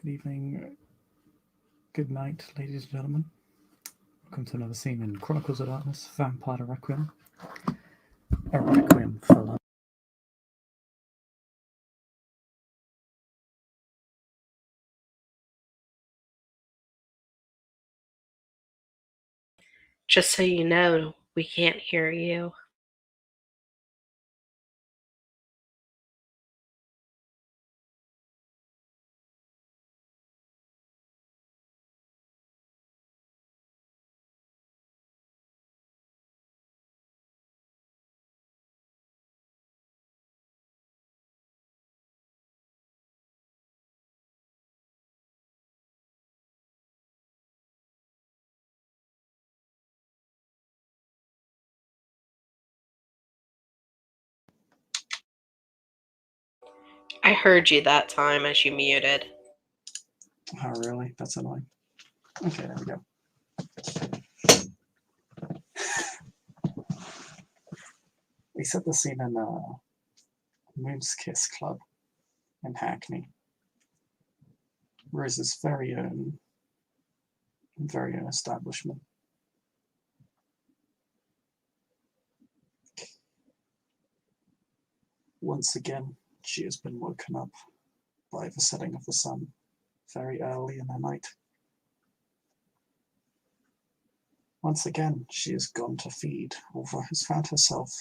Good evening, good night, ladies and gentlemen. Welcome to another scene in Chronicles of Darkness, Vampire Requiem. A Requiem for Love. Just so you know, we can't hear you. I heard you that time as you muted. Oh, really? That's annoying. Okay, there we go. We set the scene in Moon's Kiss Club in Hackney. Rose's very own establishment. Once again, she has been woken up by the setting of the sun very early in the night. Once again, she has gone to feed, or has found herself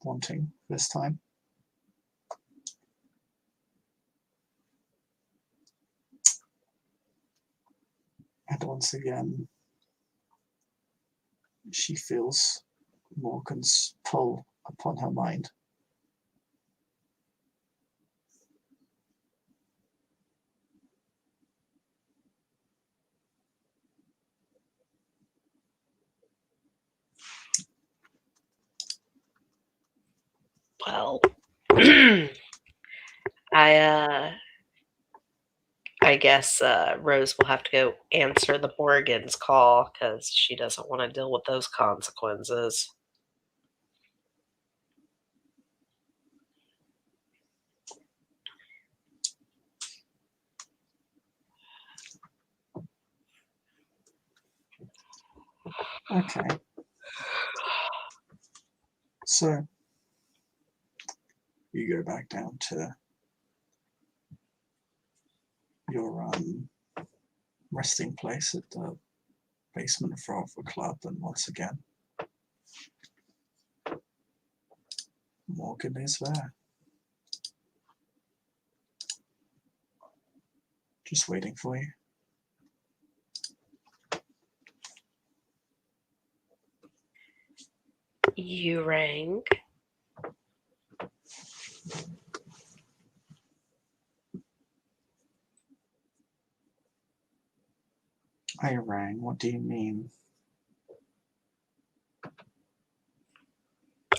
wanting this time. And once again, she feels Morgan's pull upon her mind. Well, I guess Rose will have to go answer the Morgan's call because she doesn't want to deal with those consequences. Okay. So, you go back down to your resting place at the basement floor of the club, and once again, Morgan is there. Just waiting for you. You rang. I rang. What do you mean?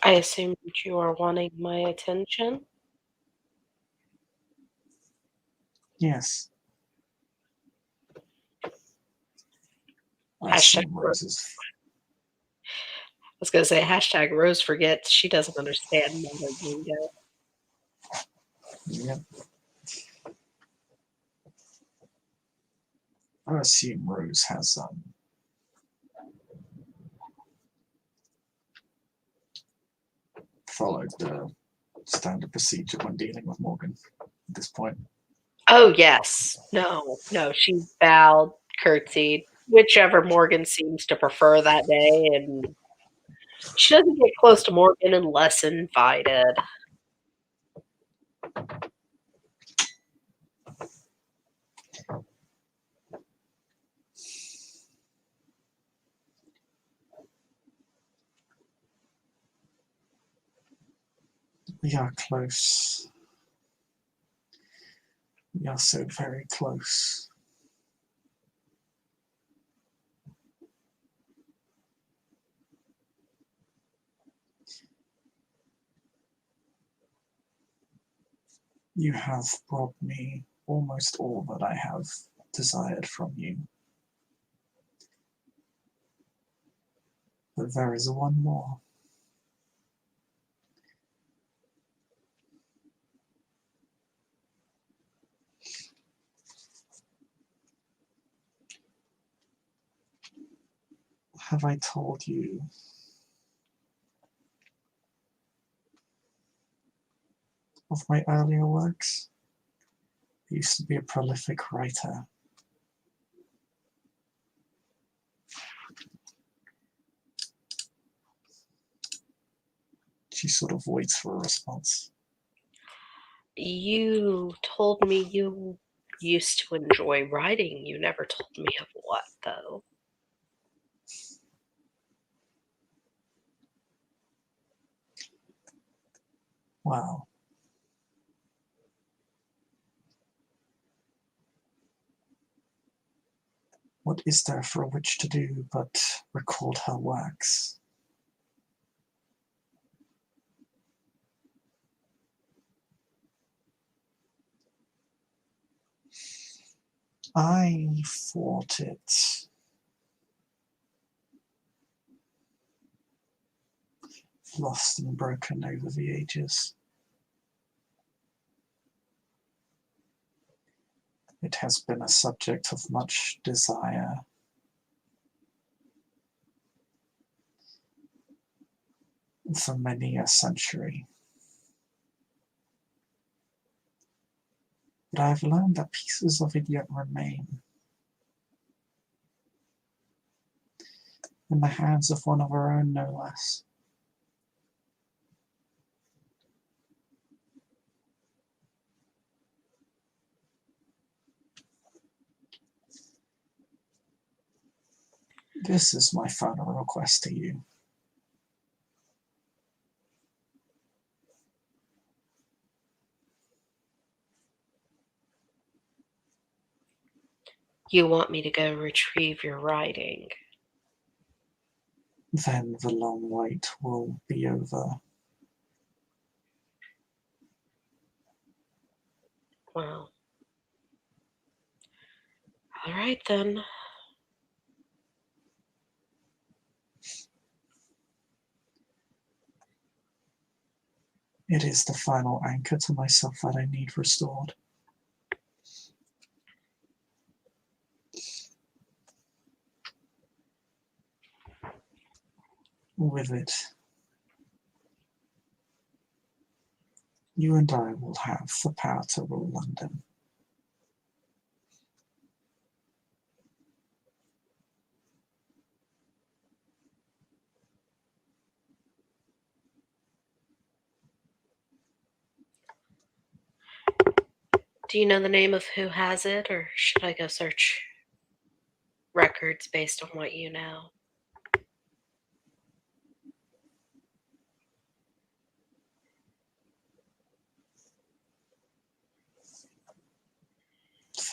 I assume that you are wanting my attention. Yes. I Hashtag assume Rose. Rose is. I was going to say hashtag Rose forgets she doesn't understand modern lingo. Yep. I assume Rose has followed the standard procedure when dealing with Morgan at this point. Oh, yes. No, she bowed, curtsied, whichever Morgan seems to prefer that day, and she doesn't get close to Morgan unless invited. We are close. We are so very close. You have brought me almost all that I have desired from you. But there is one more. have I told you of my earlier works? I used to be a prolific writer. She sort of waits for a response. You told me you used to enjoy writing. You never told me of what, though. Wow. What is there for a witch to do but record her works? I fought it. Lost and broken over the ages. It has been a subject of much desire. For many a century. But I've learned that pieces of it yet remain in the hands of one of our own, no less. This is my final request to you. You want me to go retrieve your writing? Then the long wait will be over. Well, all right then. It is the final anchor to myself that I need restored. With it, you and I will have the power to rule London. Do you know the name of who has it, or should I go search records based on what you know?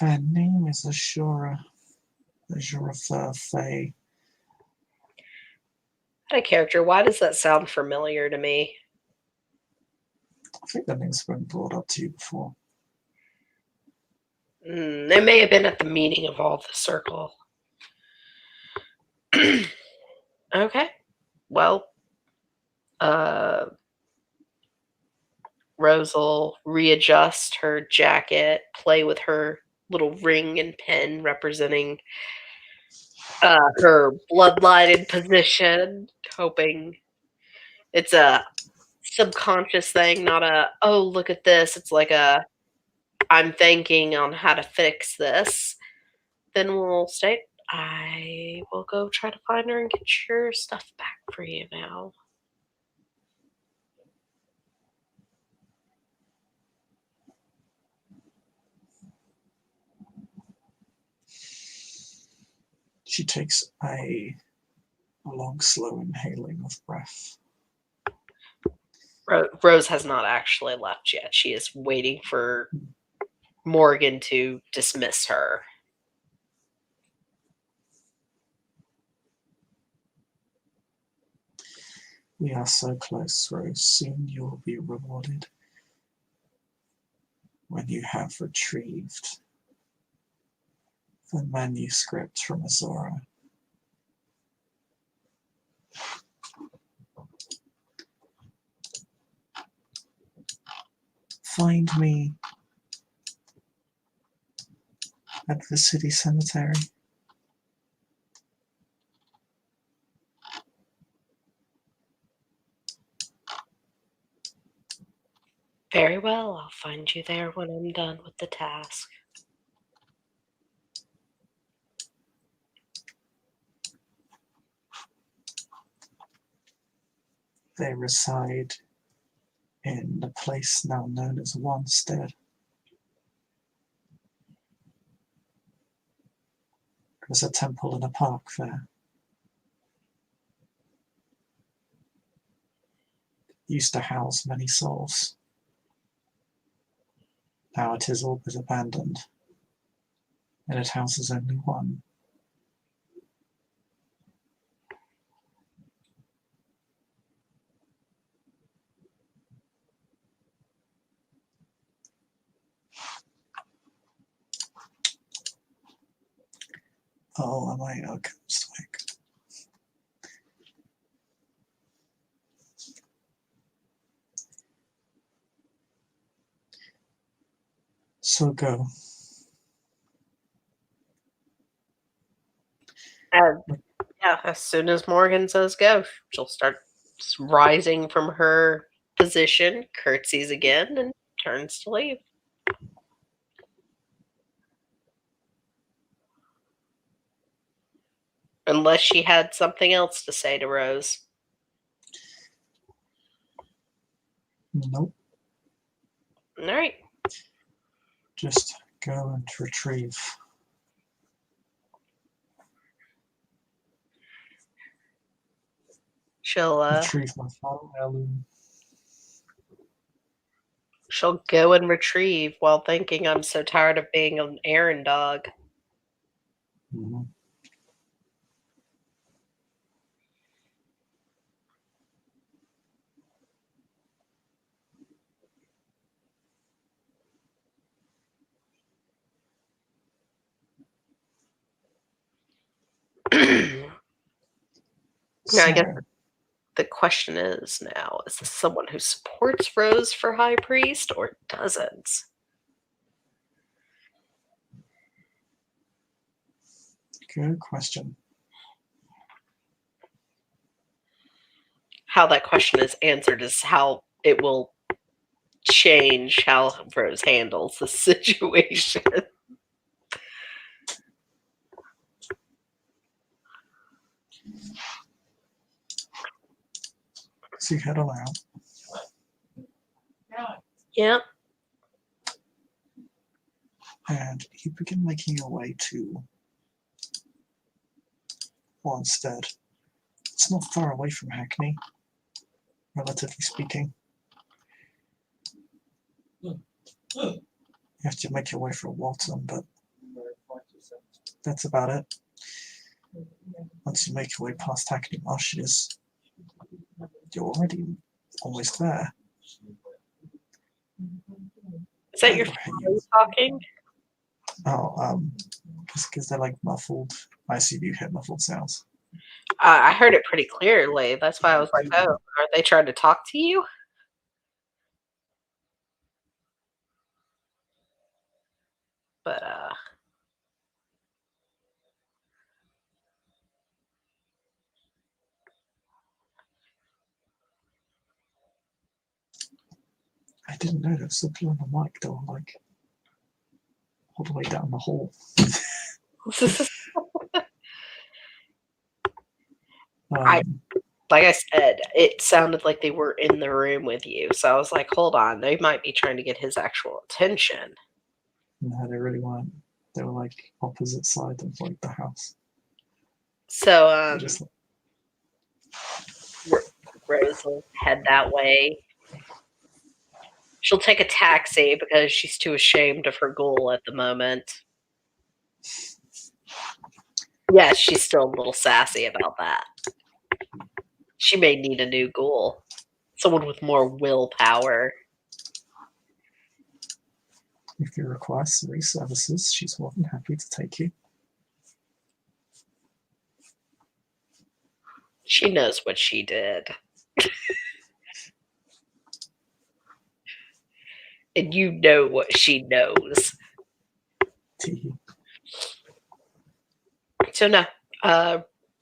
Their name is Ashura, Faye. Out of character, why does that sound familiar to me? I think the name's been brought up to you before. It may have been at the meeting of all the circle. Okay. Well, Rose will readjust her jacket, play with her little ring and pin representing her bloodlighted position, hoping it's a subconscious thing, not a, oh, look at this. It's like a, I'm thinking on how to fix this. Then we'll state, I will go try to find her and get your stuff back for you now. She takes a long, slow inhaling of breath. Rose has not actually left yet. She is waiting for Morgan to dismiss her. We are so close, Rose. Soon you will be rewarded when you have retrieved the manuscript from Azora. Find me at the city cemetery. Very well, I'll find you there when I'm done with the task. They reside in the place now known as Wanstead. There's a temple and a park there. It used to house many souls. Now it is all but abandoned, and it houses only one. Oh, am I? Okay, mistake. So go. Yeah, as soon as Morgan says go, she'll start rising from her position, curtsies again, and turns to leave. Unless she had something else to say to Rose. Nope. All right. Just go and retrieve. She'll Retrieve my final heirloom. she'll go and retrieve while thinking I'm so tired of being an errand dog. Mm-hmm. Now, I guess the question is now, is this someone who supports Rose for High Priest or doesn't? Good question. How that question is answered is how it will change how Rose handles the situation. So you head on out. Yep. And you begin making your way to Wanstead. It's not far away from Hackney, relatively speaking. You have to make your way through Walton, but that's about it. Once you make your way past Hackney Marshes, you're already almost there. Is that your phone talking? Oh, because they're like muffled. I assume you hear muffled sounds. I heard it pretty clearly. That's why I was like, oh, are they trying to talk to you? But, I didn't know there was something on the mic though, like all the way down the hall. Like I said, it sounded like they were in the room with you. So I was like, hold on, they might be trying to get his actual attention. No, they really weren't. They were like opposite side of like the house. So Just Rose will head that way. She'll take a taxi because she's too ashamed of her ghoul at the moment. Yeah, she's still a little sassy about that. She may need a new ghoul. Someone with more willpower. if you require Siri services, she's more than happy to take you. She knows what she did. And you know what she knows. So no,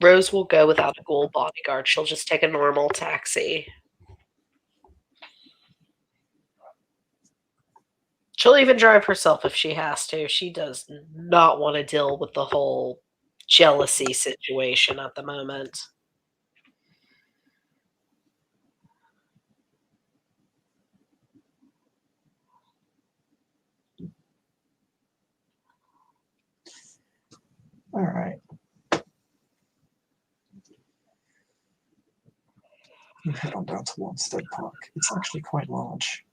Rose will go without a ghoul bodyguard. She'll just take a normal taxi. She'll even drive herself if she has to. She does not want to deal with the whole jealousy situation at the moment. All right. You head on down to Wanstead Park. It's actually quite large.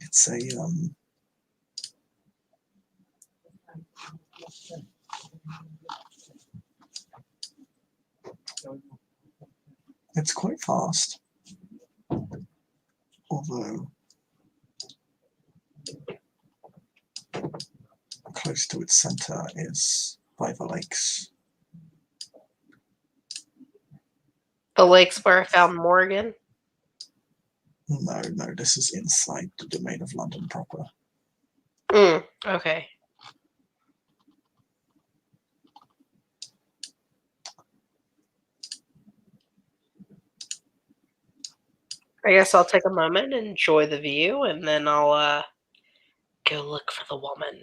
It's a it's quite fast, although close to its center is by the lakes. The lakes where I found Morgan? No, this is inside the domain of London proper. Okay. I guess I'll take a moment and enjoy the view, and then I'll go look for the woman.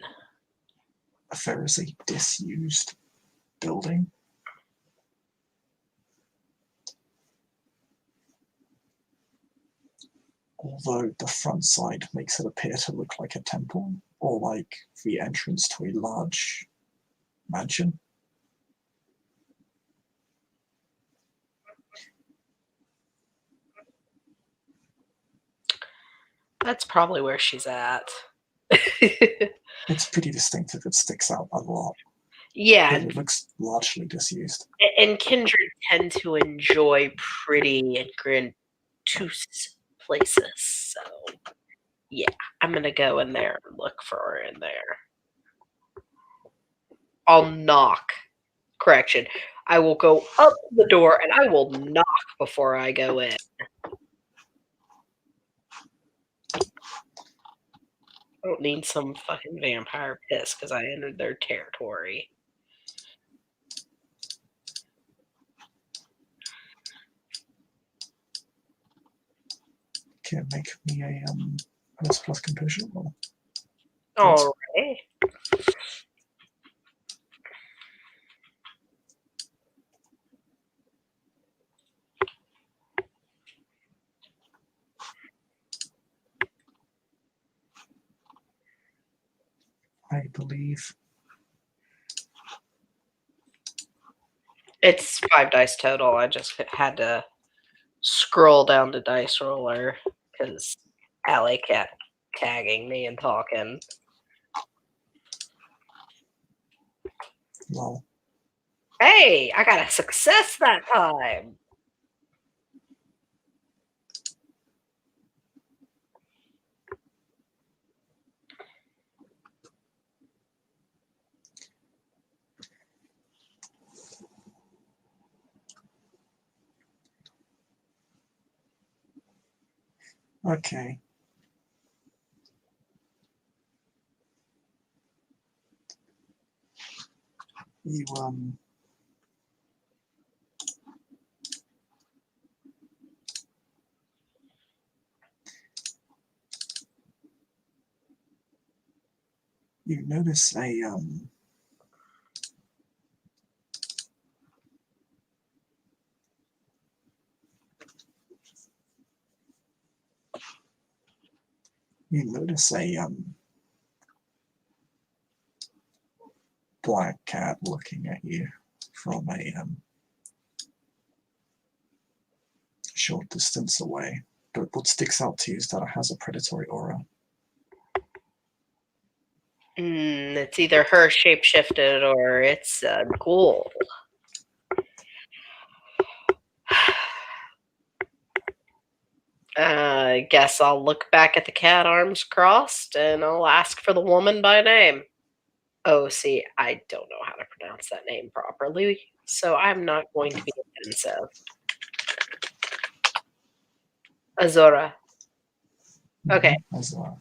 There is a disused building. Although the front side makes it appear to look like a temple, or like the entrance to a large mansion. That's probably where she's at. It's pretty distinctive. It sticks out a lot. Yeah, It looks largely disused. and kindred tend to enjoy pretty and grandiose places. So, yeah, I'm going to go in there and look for her in there. I'll knock. Correction. I will go up the door and I will knock before I go in. I don't need some fucking vampire piss because I entered their territory. Can make me a plus composure roll. All right. I believe It's 5 dice total. I just had to scroll down the dice roller because Allie kept tagging me and talking. lol. Hey, I got a success that time. Okay. You you notice a black cat looking at you from a short distance away. But what sticks out to you is that it has a predatory aura. It's either her shapeshifted or it's a ghoul. I guess I'll look back at the cat, arms crossed, and I'll ask for the woman by name. Oh, see, I don't know how to pronounce that name properly, so I'm not going to be offensive. Azora. Okay. Azora.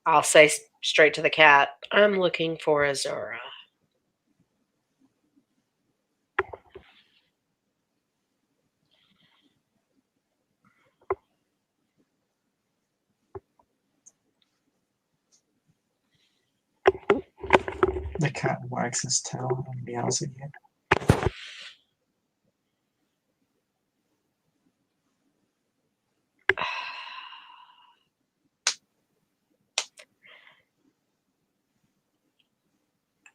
I'll say straight to the cat, I'm looking for Azora. The cat wags his tail and meows at you.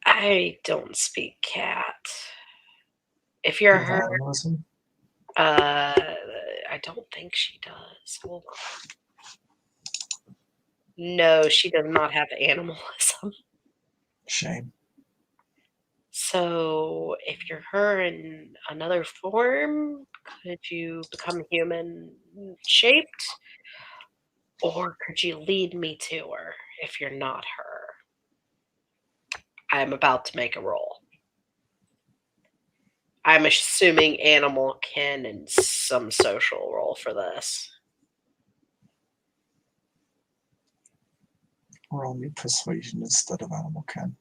I don't speak cat. If you're With her, animalism. I don't think she does. Hold on. No, she does not have animalism. Shame. So, if you're her in another form, could you become human shaped? Or could you lead me to her if you're not her? I'm about to make a roll. I'm assuming animal kin and some social roll for this. Roll me persuasion instead of animal kin.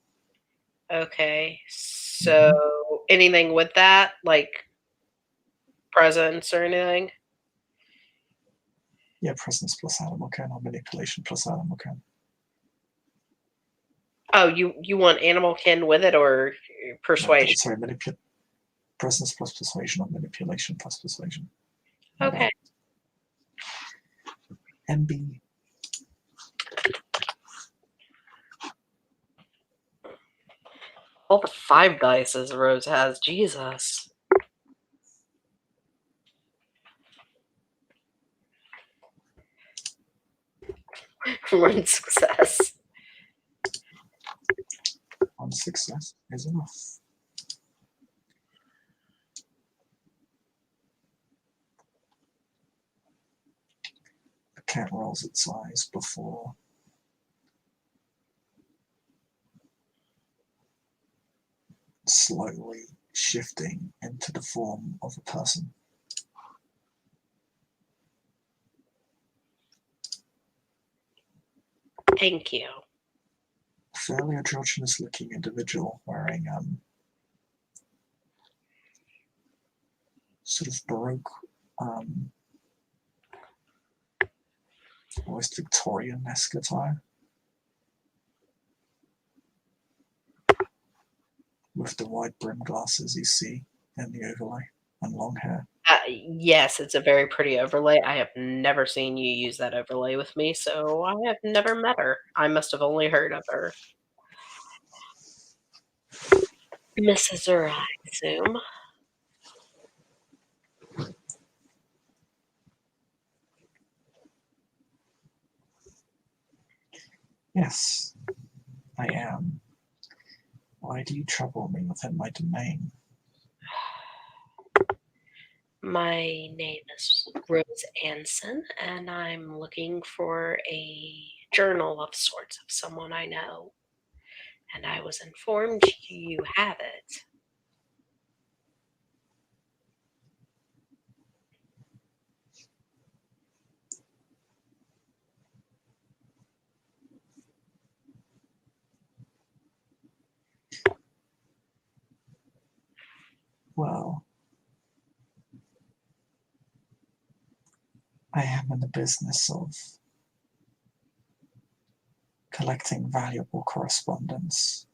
Okay, so anything with that, like presence or anything? Yeah, presence plus animal kin or manipulation plus animal kin. Oh, you want animal kin with it or persuasion? Sorry, presence plus persuasion or manipulation plus persuasion. Okay. MB. All the 5 dices Rose has. Jesus. One success. One success is enough. The cat rolls its eyes before slowly shifting into the form of a person. Thank you. Fairly androgynous looking individual wearing sort of Baroque, almost Victorian-esque attire. With the wide brim glasses you see in the overlay and long hair. Yes, it's a very pretty overlay. I have never seen you use that overlay with me, so I have never met her. I must have only heard of her. Mrs. Ur, I assume. Yes, I am. Why do you trouble me within my domain? My name is Rose Anson, and I'm looking for a journal of sorts of someone I know. And I was informed you have it. Well, I am in the business of collecting valuable correspondence.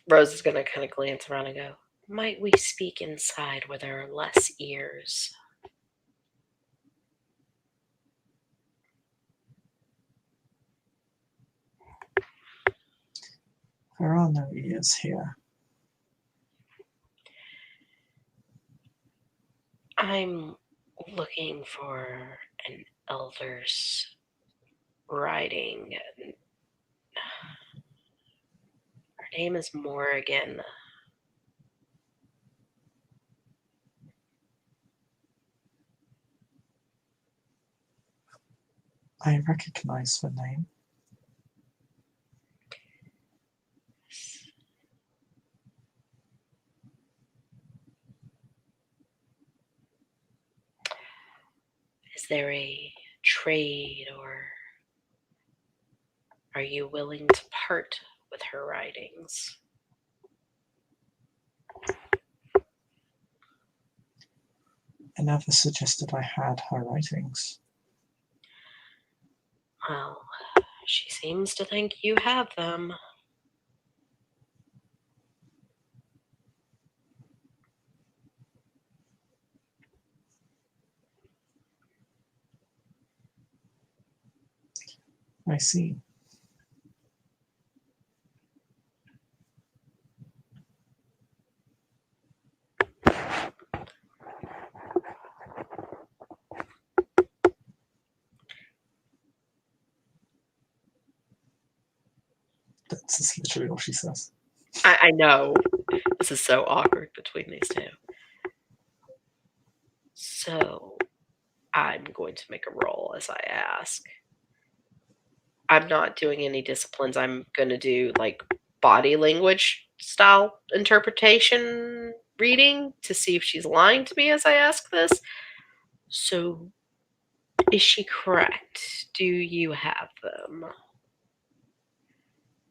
Rose is going to kind of glance around and go, might we speak inside where there are less ears? There are no ears here. I'm looking for an elder's writing. Her name is Morrigan. I recognize the name. Is there a trade, or are you willing to part with her writings? I never suggested I had her writings. Well, she seems to think you have them. I see. That's literally all she says. I know. This is so awkward between these two. So, I'm going to make a roll as I ask. I'm not doing any disciplines. I'm going to do like body language style interpretation reading to see if she's lying to me as I ask this. So, is she correct? Do you have them?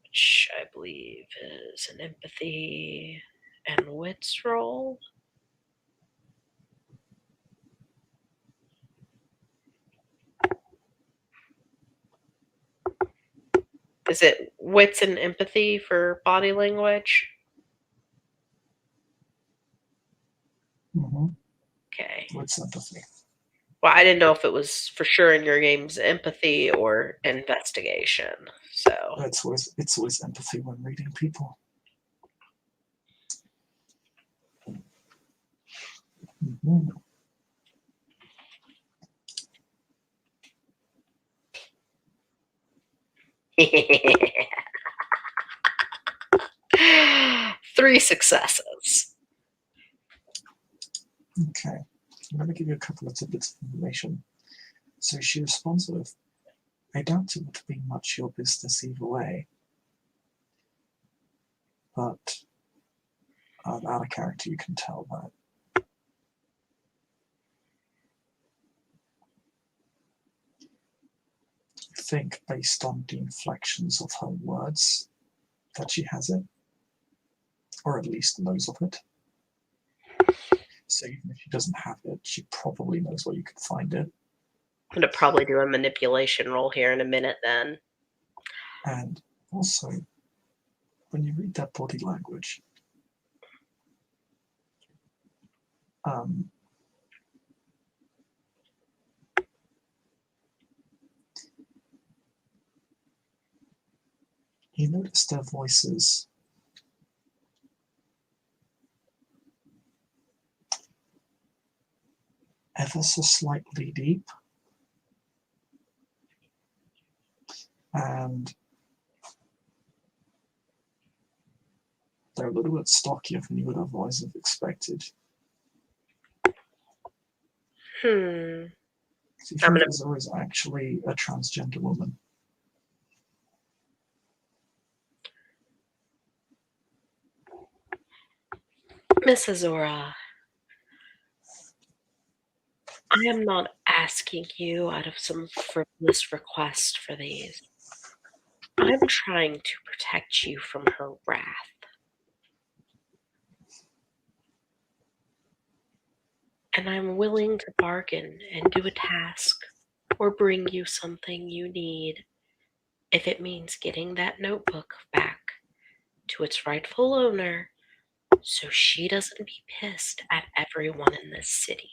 Which I believe is an empathy and wits roll. Is it wits and empathy for body language? Mm-hmm. Okay. What's empathy? Well, I didn't know if it was for sure in your game's empathy or investigation. So It's always empathy when reading people. Mm-hmm. Three successes. Okay, I'm going to give you a couple of tidbits of information. So she responds with, I doubt it would be much your business either way, but out of character you can tell that. I think based on the inflections of her words that she has it, or at least knows of it. So even if she doesn't have it, she probably knows where you can find it. I'm going to probably do a manipulation roll here in a minute then. And also, when you read that body language, you notice their voices ever so slightly deep, and they're a little bit stockier than you would otherwise have expected. So you think Azura is actually a transgender woman? Miss Azura, I am not asking you out of some frivolous request for these. I'm trying to protect you from her wrath. And I'm willing to bargain and do a task or bring you something you need if it means getting that notebook back to its rightful owner so she doesn't be pissed at everyone in this city.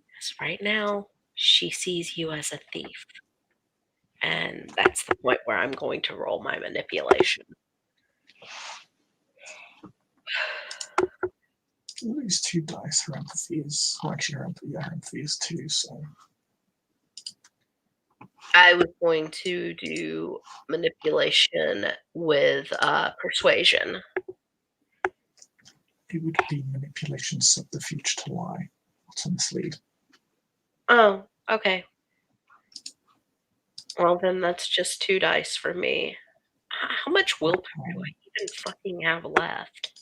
Because right now, she sees you as a thief. And that's the point where I'm going to roll my manipulation. These 2 dice, her empathy is, well, actually her empathy is 2, so. I was going to do manipulation with persuasion. It would be manipulation subterfuge to lie, or to mislead. Oh, okay. Well, then that's just 2 dice for me. How much willpower do I even fucking have left?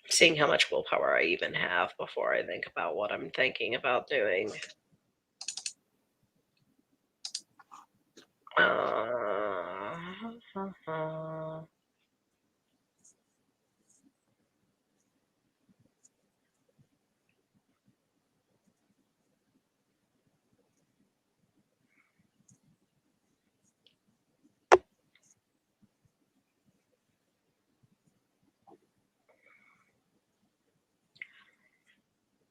Seeing how much willpower I even have before I think about what I'm thinking about doing.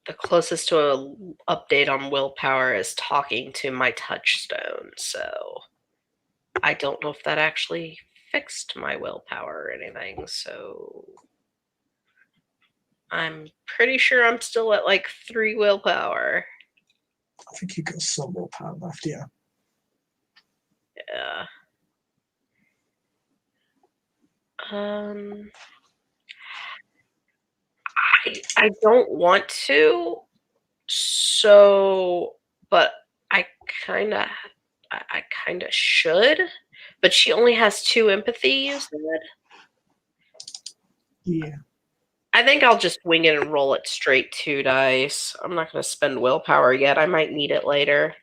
The closest to an update on willpower is talking to my touchstone, so I don't know if that actually fixed my willpower or anything, so I'm pretty sure I'm still at like 3 willpower. I think you got some more power left, yeah. Yeah. I don't want to, so but I kinda I kinda should. But she only has 2 empathy, you said? Yeah. I think I'll just wing it and roll it straight 2 dice. I'm not gonna spend willpower yet. I might need it later.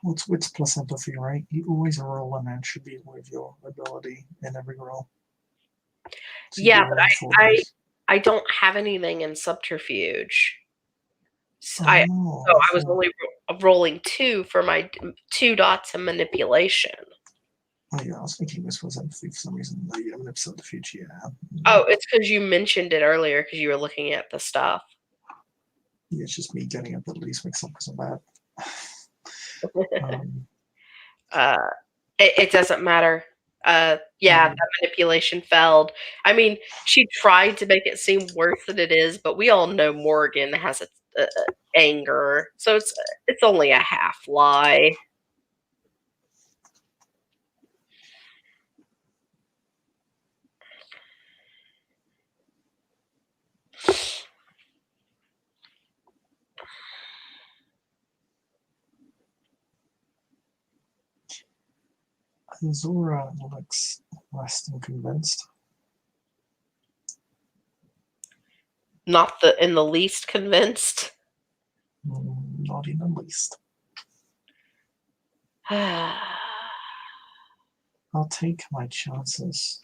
Well, it's wits plus empathy, right? You always roll and that should be with your ability in every roll. So Yeah, you're but rolling 4 I dice. I don't have anything in subterfuge. So Oh, I was only rolling 2 for my 2 dots in manipulation. oh yeah, I was thinking this was empathy for some reason. No, you have an episode of the future, yeah. Oh, it's because you mentioned it earlier because you were looking at the stuff. Yeah, it's just me getting abilities mixed up because of that. It doesn't matter. Yeah, that manipulation failed. I mean, she tried to make it seem worse than it is, but we all know Morgan has a anger, so it's only a half lie. Zora looks less than convinced. Not in the least convinced. Not in the least. I'll take my chances.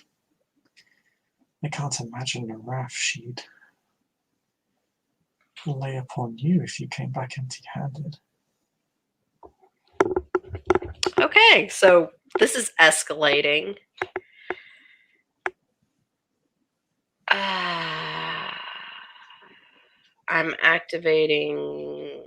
I can't imagine a wrath she'd lay upon you if you came back empty-handed. Okay, so this is escalating. I'm activating.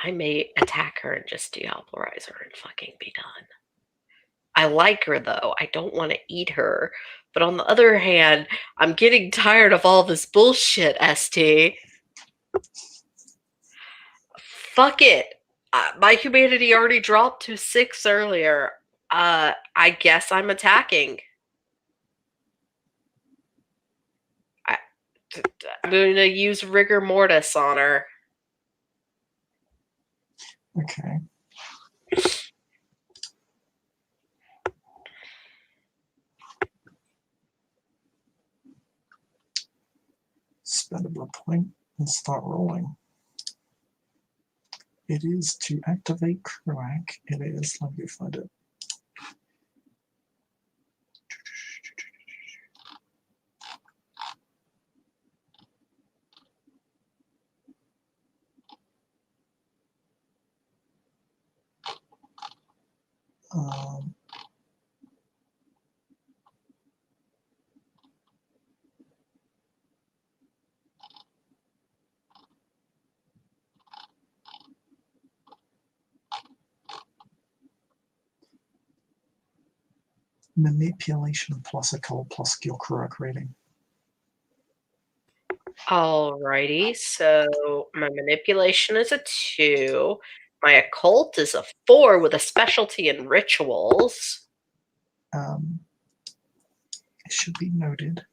I may attack her and just dealpolarize her and fucking be done. I like her though. I don't want to eat her. But on the other hand, I'm getting tired of all this bullshit, ST. Fuck it. My humanity already dropped to 6 earlier. I guess I'm attacking. I'm going to use rigor mortis on her. Okay. Spend a blood point and start rolling. It is to activate crack. It is. Let me find it. Manipulation plus occult plus skill correct rating. Alrighty, so my manipulation is a 2. My occult is a 4 with a specialty in rituals. It should be noted.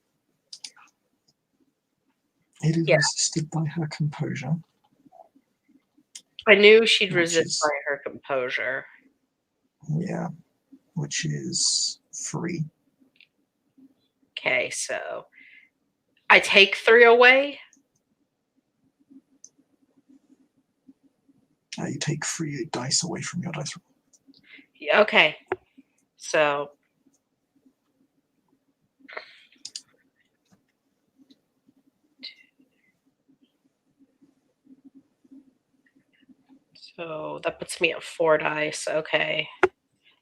It is resisted by her composure. I knew she'd resist by her composure. Yeah, which is 3. Okay, so I take 3 away. You take 3 dice away from your dice roll. Okay, so that puts me at 4 dice. Okay,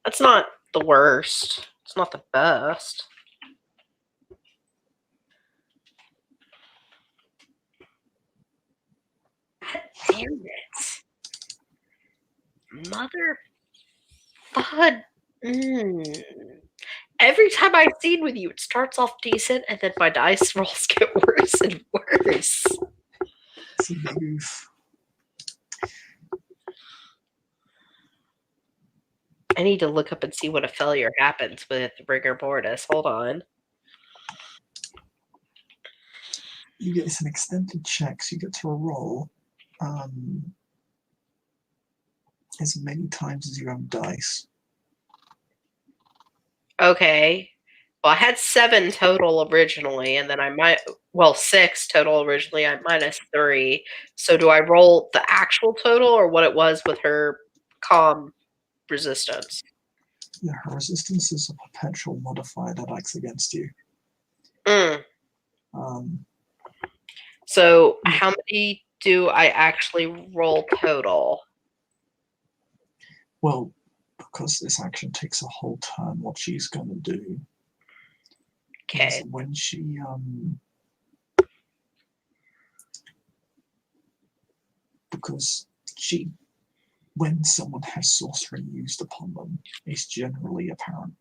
that's not the worst. It's not the best. God damn it. Mother fud. Every time I scene with you, it starts off decent, and then my dice rolls get worse and worse. See, big oof. I need to look up and see what a failure happens with rigor mortis. Hold on. You get it's an extended check, so you get to roll as many times as you have dice. Okay. Well, I had 7 total originally, and then 6 total originally. I minus 3. So do I roll the actual total or what it was with her calm resistance? Yeah, her resistance is a perpetual modifier that acts against you. So how many do I actually roll total? Well, because this action takes a whole turn, what she's going to do is when she because when someone has sorcery used upon them, it's generally apparent.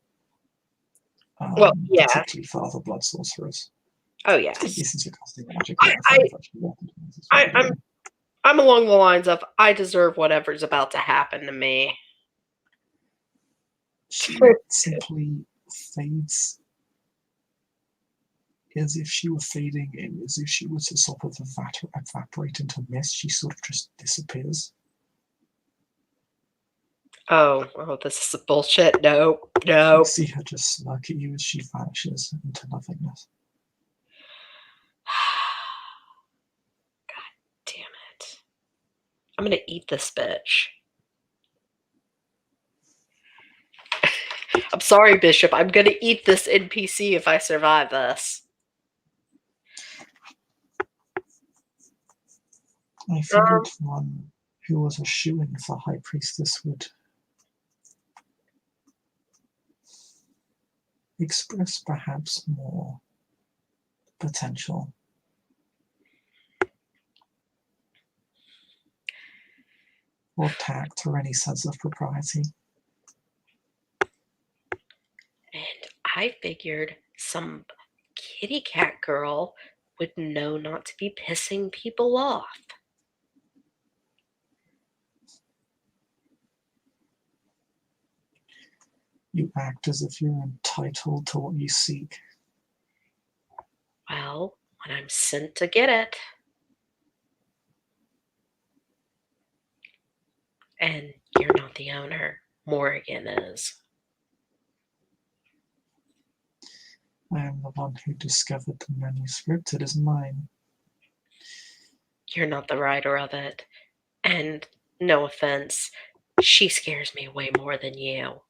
Well, yeah. Particularly for other blood sorcerers. Oh yes. Particularly since you're casting magic. I'm along the lines of I deserve whatever's about to happen to me. She simply fades as if she were fading in, as if she were to sort of evaporate into mist. She sort of just disappears. Oh, this is bullshit. No. You see her just smirk at you as she vanishes into nothingness. God damn it. I'm gonna eat this bitch. I'm sorry, Bishop. I'm gonna eat this NPC if I survive this. I figured one who was a shoo-in for High Priestess would express perhaps more potential. Or tact or any sense of propriety. And I figured some kitty cat girl would know not to be pissing people off. You act as if you're entitled to what you seek. Well, when I'm sent to get it. And you're not the owner. Morgan is. I am the one who discovered the manuscript. It is mine. You're not the writer of it. And no offense, she scares me way more than you.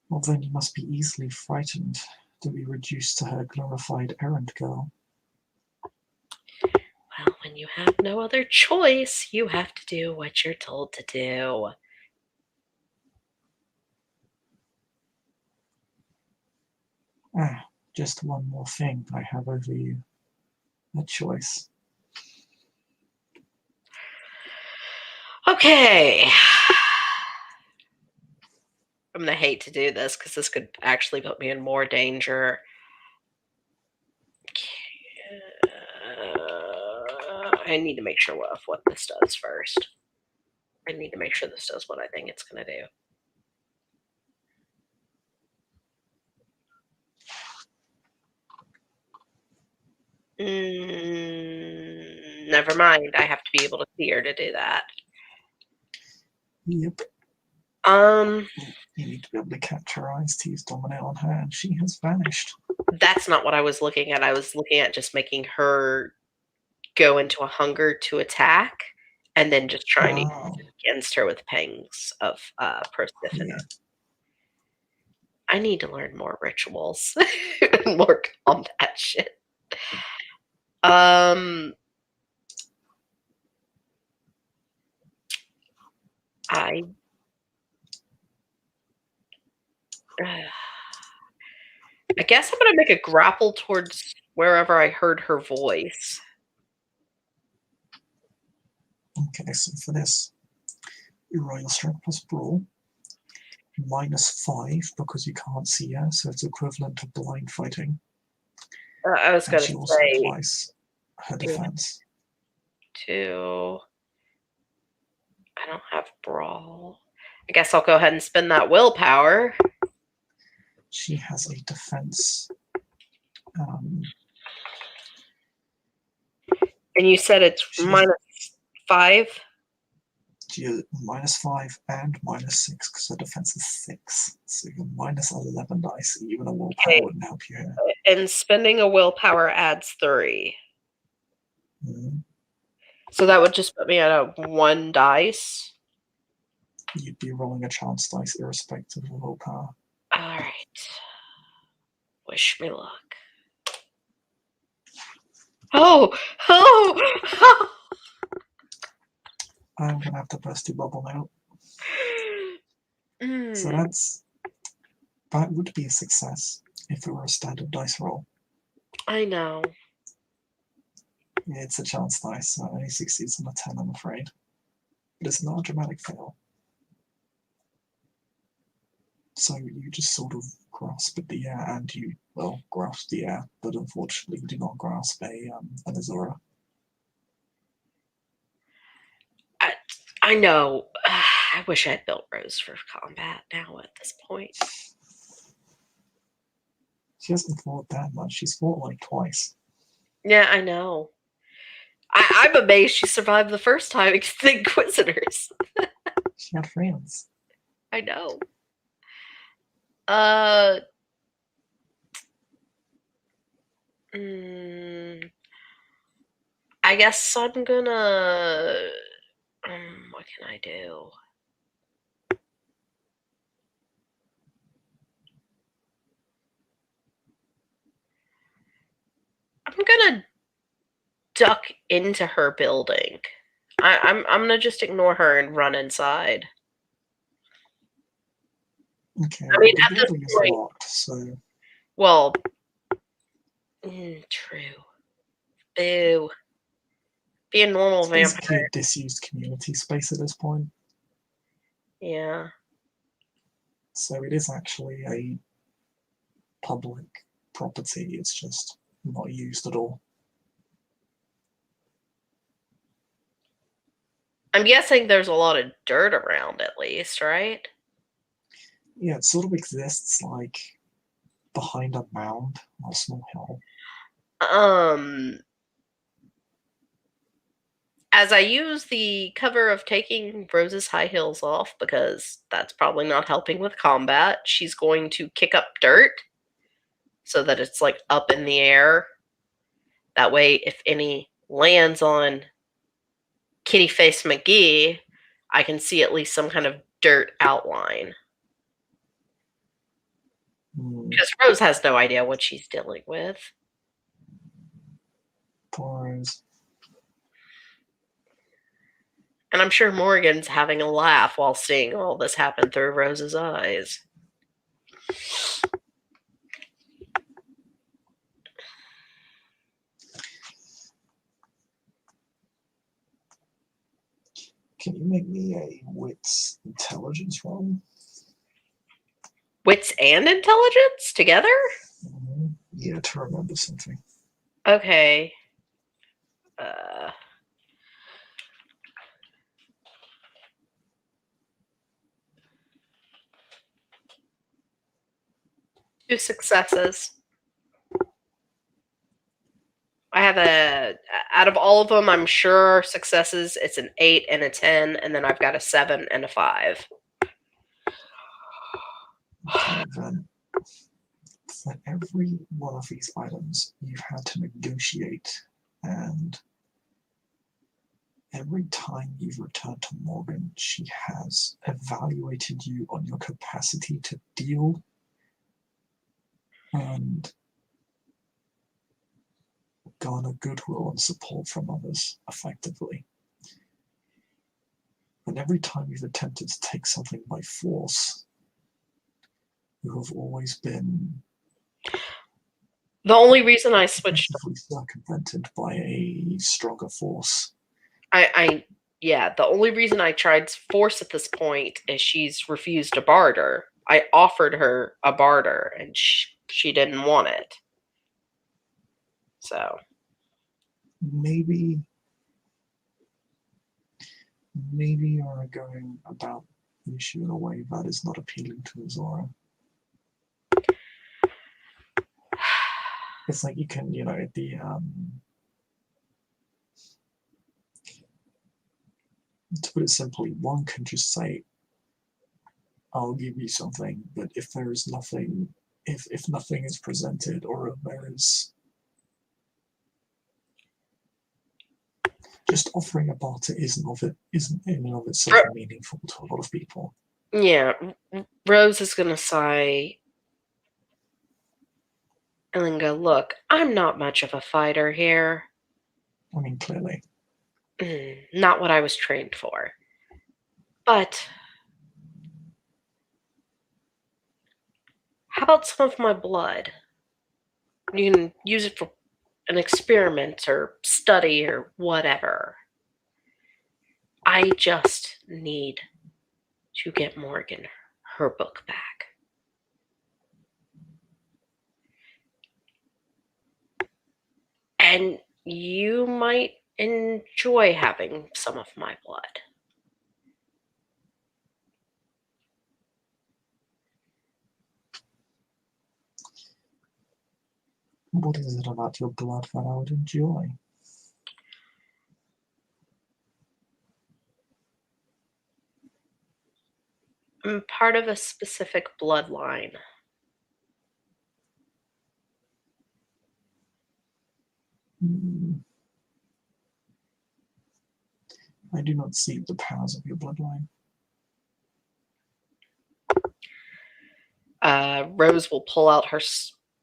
Well, then you must be easily frightened to be reduced to her glorified errand girl. Well, when you have no other choice, you have to do what you're told to do. Just one more thing I have over you. A choice. Okay. I'm going to hate to do this because this could actually put me in more danger. I need to make sure what this does first. I need to make sure this does what I think it's going to do. Never mind. I have to be able to see her to do that. Yep. Um, You need to be able to catch her eyes to use dominate on her, and she has vanished. that's not what I was looking at. I was looking at just making her go into a hunger to attack, and then just trying to use it against her with pangs of Persephone. Yeah. I need to learn more rituals and more combat shit. I guess I'm gonna make a grapple towards wherever I heard her voice. Okay, so for this, you roll your strength plus brawl, -5 because you can't see her, so it's equivalent to blind fighting. I was And gonna she also say applies her defense. 2. I don't have brawl. I guess I'll go ahead and spend that willpower. She has a defense. And you said it's -5? She has -5 and -6 because her defense is 6. So you're -11 dice. Even a willpower wouldn't help you here. And spending a willpower adds 3. Mm-hmm. So that would just put me at a 1 dice. You'd be rolling a chance dice irrespective of willpower. Alright. Wish me luck. Oh! I'm gonna have to burst your bubble now. So that would be a success if it were a standard dice roll. I know. It's a chance dice, so it only succeeds on a 10, I'm afraid. But it's not a dramatic fail. So you just sort of grasp at the air, and you, well, grasp the air, but unfortunately you do not grasp an Azura. I know. I wish I had built Rose for combat now at this point. She hasn't fought that much. She's fought like twice. Yeah, I know. I'm amazed she survived the first time against the Inquisitors. She had friends. I know. I guess I'm gonna. What can I do? I'm gonna duck into her building. I'm gonna just ignore her and run inside. Okay, I mean, the at this building is point, locked, so well, true. Boo. Be a normal it's vampire. basically a disused community space at this point. Yeah. So it is actually a public property. It's just not used at all. I'm guessing there's a lot of dirt around at least, right? Yeah, it sort of exists like behind a mound or a small hill. As I use the cover of taking Rose's high heels off, because that's probably not helping with combat, she's going to kick up dirt so that it's like up in the air. That way, if any lands on Kitty Face McGee, I can see at least some kind of dirt outline. Because Rose has no idea what she's dealing with. Poor Rose. And I'm sure Morgan's having a laugh while seeing all this happen through Rose's eyes. Can you make me a wits intelligence roll? Wits and intelligence together? Yeah, to remember something. Okay. Two successes. I have out of all of them, I'm sure successes, it's an 8 and a 10, and then I've got a 7 and a 5. Okay, then for every one of these items, you've had to negotiate, and every time you've returned to Morgan, she has evaluated you on your capacity to deal and garner goodwill and support from others effectively. And every time you've attempted to take something by force, you have always been The only reason I switched, circumvented by a stronger force. the only reason I tried force at this point is she's refused a barter. I offered her a barter, and she didn't want it. So maybe you're going about the issue in a way that is not appealing to Azora. It's like you can, to put it simply, one can just say, I'll give you something, but if there is nothing, if nothing is presented, or if there is just offering a barter isn't in and of itself meaningful to a lot of people. Yeah, Rose is gonna sigh and then go, look, I'm not much of a fighter here. I mean, clearly. Not what I was trained for. But how about some of my blood? You can use it for an experiment or study or whatever. I just need to get Morgan her book back. And you might enjoy having some of my blood. What is it about your blood that I would enjoy? I'm part of a specific bloodline. I do not see the powers of your bloodline. Rose will pull out her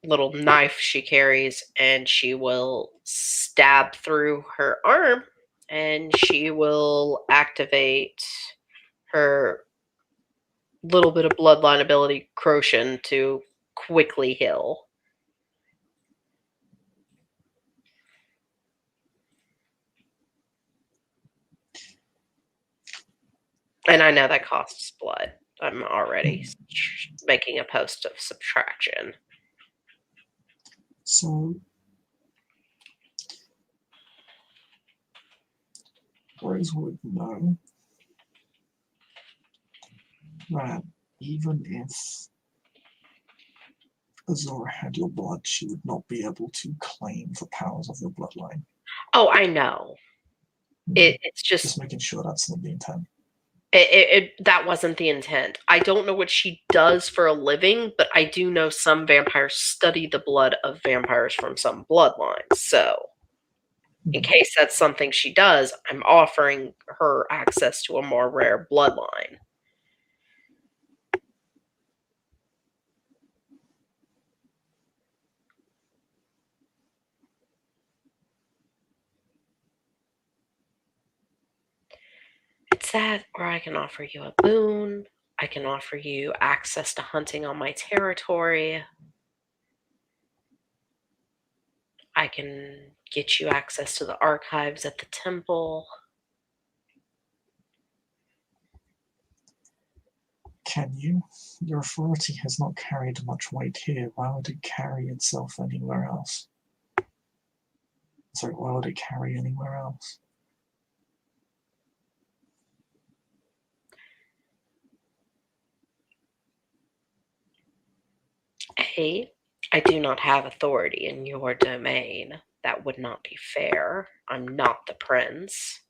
little knife she carries, and she will stab through her arm, and she will activate her little bit of bloodline ability, Crochet, to quickly heal. And I know that costs blood. I'm already making a post of subtraction. So, Rose would know that even if Azora had your blood, she would not be able to claim the powers of your bloodline. Oh, I know. It's just making sure that's not the intent. That wasn't the intent. I don't know what she does for a living, but I do know some vampires study the blood of vampires from some bloodlines. So, in case that's something she does, I'm offering her access to a more rare bloodline. It's that, or I can offer you a boon. I can offer you access to hunting on my territory. I can get you access to the archives at the temple. Can you? Your authority has not carried much weight here. Why would it carry itself anywhere else? Sorry, why would it carry anywhere else? A, I do not have authority in your domain. That would not be fair. I'm not the prince.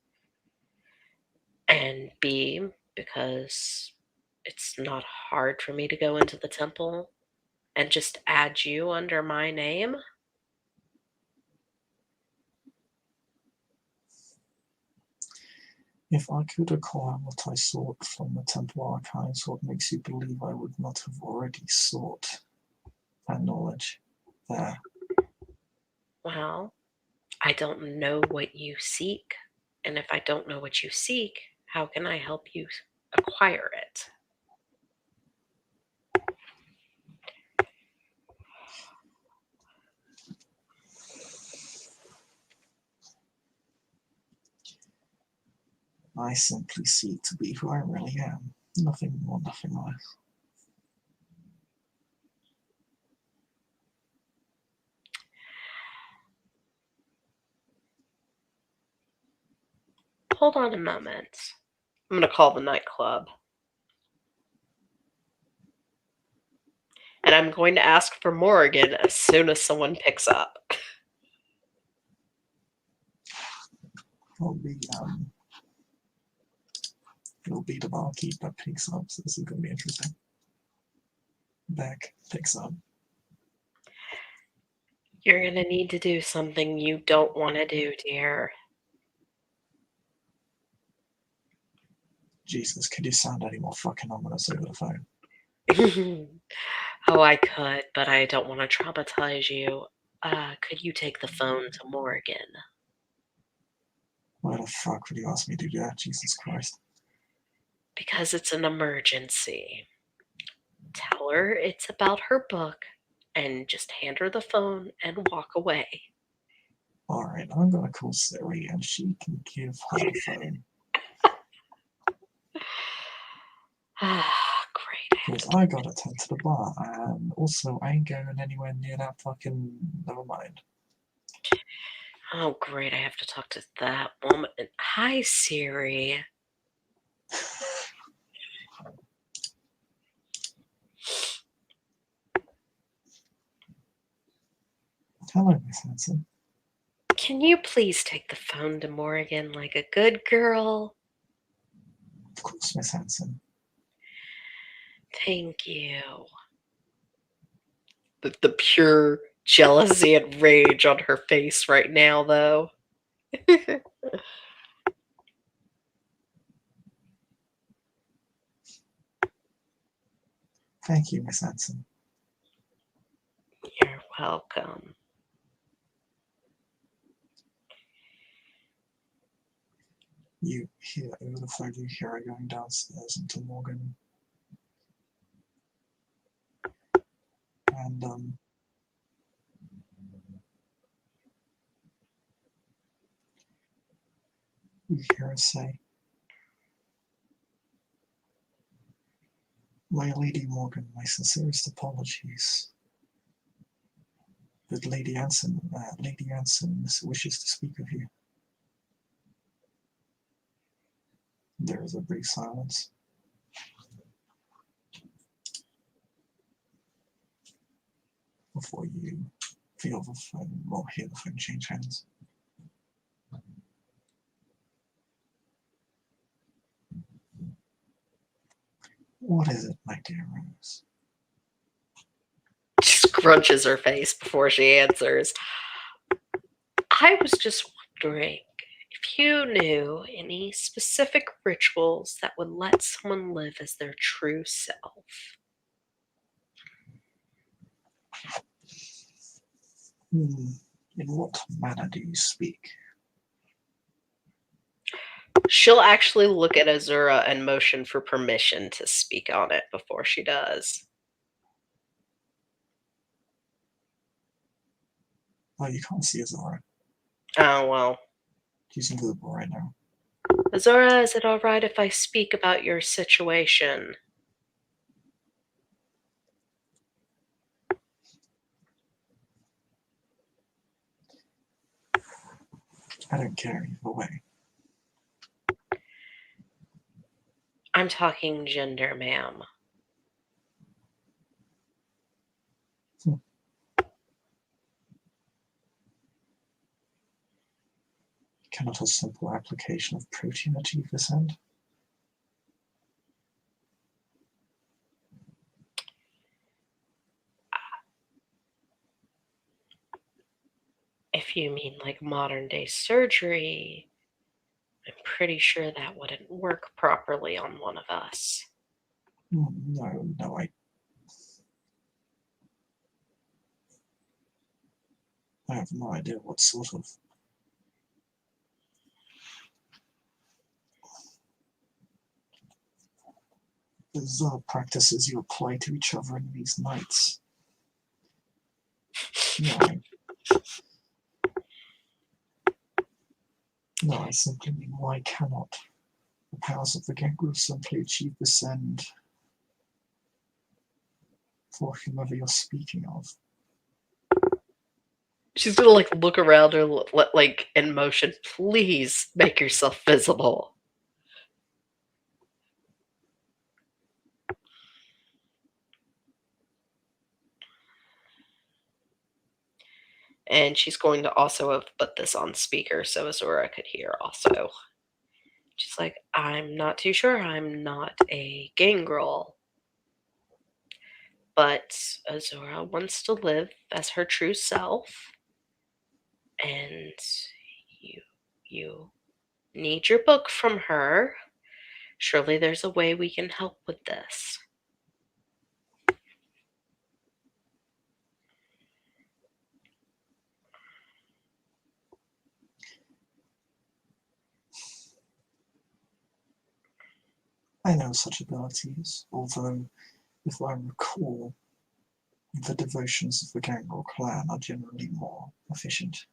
And B, because it's not hard for me to go into the temple and just add you under my name. If I could acquire what I sought from the Temple Archives, what makes you believe I would not have already sought that knowledge there? Well, I don't know what you seek. And if I don't know what you seek, how can I help you acquire it? I simply seek to be who I really am. Nothing more, nothing less. Hold on a moment. I'm going to call the nightclub. And I'm going to ask for Morrigan as soon as someone picks up. It'll be the barkeep that picks up, so this is going to be interesting. Beck picks up. You're going to need to do something you don't want to do, dear. Jesus, could you sound any more fucking ominous over the phone? Oh, I could, but I don't want to traumatize you. Could you take the phone to Morrigan? Why the fuck would you ask me to do that? Jesus Christ. Because it's an emergency. Tell her it's about her book and just hand her the phone and walk away. Alright, I'm gonna call Siri and she can give her the phone. Great. Because I gotta tend to the bar, and also I ain't going anywhere near that fucking. Never mind. Oh, great. I have to talk to that woman. Hi, Siri. Hello, Miss Hanson. Can you please take the phone to Morrigan like a good girl? Of course, Miss Hanson. Thank you. The pure jealousy and rage on her face right now, though. Thank you, Miss Hanson. You're welcome. You hear over the phone, you hear her going downstairs into Morgan. And, you hear her say, "My Lady Morgan, my sincerest apologies. But Lady Anson wishes to speak with you." There is a brief silence. Before you feel the phone, or hear the phone change hands. What is it, my dear Rose? She scrunches her face before she answers. I was just wondering if you knew any specific rituals that would let someone live as their true self. In what manner do you speak? She'll actually look at Azura and motion for permission to speak on it before she does. Oh, you can't see Azora. Oh, well. She's invisible right now. Azura, is it all right if I speak about your situation? I don't care either way. I'm talking gender, ma'am. Cannot a simple application of protein achieve this end? If you mean like modern day surgery, I'm pretty sure that wouldn't work properly on one of us. No, I have no idea what sort of bizarre practices you apply to each other in these nights. No, I simply mean, why cannot the powers of the Gangrel simply achieve this end for whomever you're speaking of? She's gonna like look around her like in motion. Please make yourself visible. And she's going to also have put this on speaker so Azura could hear also. She's like, I'm not too sure. I'm not a gangrel. But Azura wants to live as her true self. And you need your book from her. Surely there's a way we can help with this. I know such abilities, although, if I recall, the devotions of the Gangrel clan are generally more efficient.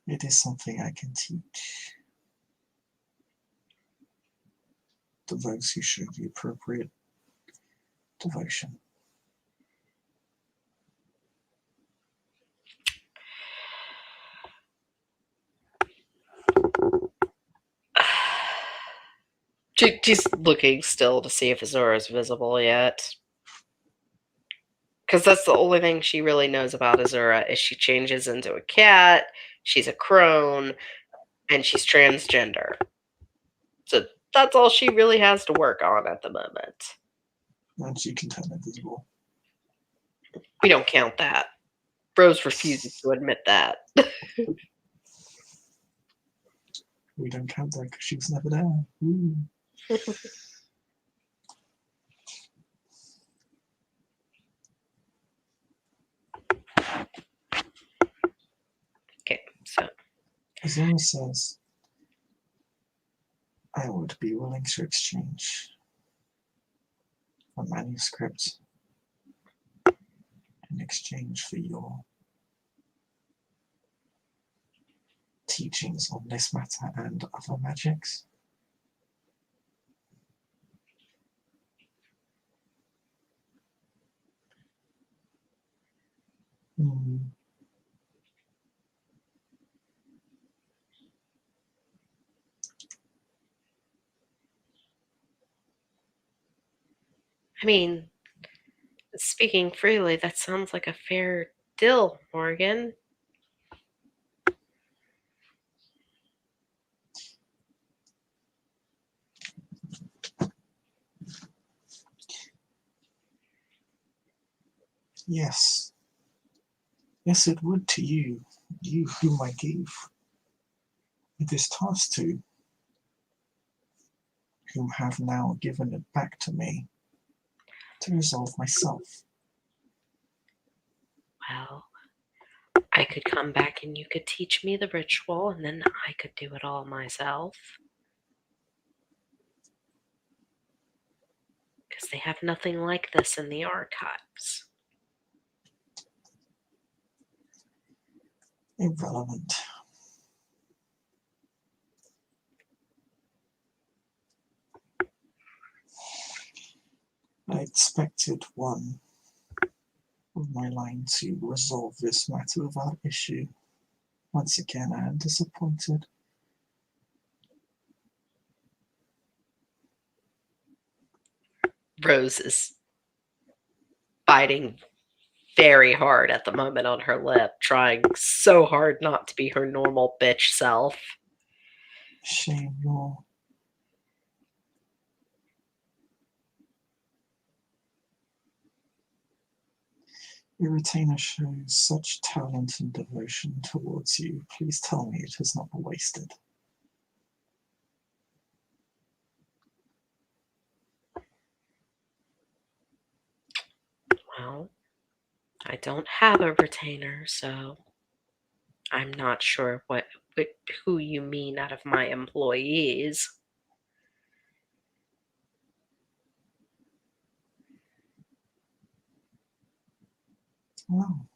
It is something I can teach to those who show the appropriate devotion. She's looking still to see if Azura is visible yet. Because that's the only thing she really knows about Azura is she changes into a cat, she's a crone, and she's transgender. So that's all she really has to work on at the moment. And she can turn invisible. We don't count that. Rose refuses to admit that. We don't count that because she was never there. Ooh. Okay, so Azura says, I would be willing to exchange a manuscript in exchange for your teachings on this matter and other magics. I mean, speaking freely, that sounds like a fair deal, Morgan. Yes. Yes, it would to you whom I gave this task to, whom have now given it back to me to resolve myself. Well, I could come back and you could teach me the ritual, and then I could do it all myself. Because they have nothing like this in the archives. Irrelevant. I expected one of my line to resolve this matter without issue. Once again, I am disappointed. Rose is biting very hard at the moment on her lip, trying so hard not to be her normal bitch self. Shame your retainer shows such talent and devotion towards you. Please tell me it is not wasted. Well, I don't have a retainer, so I'm not sure who you mean out of my employees. Well,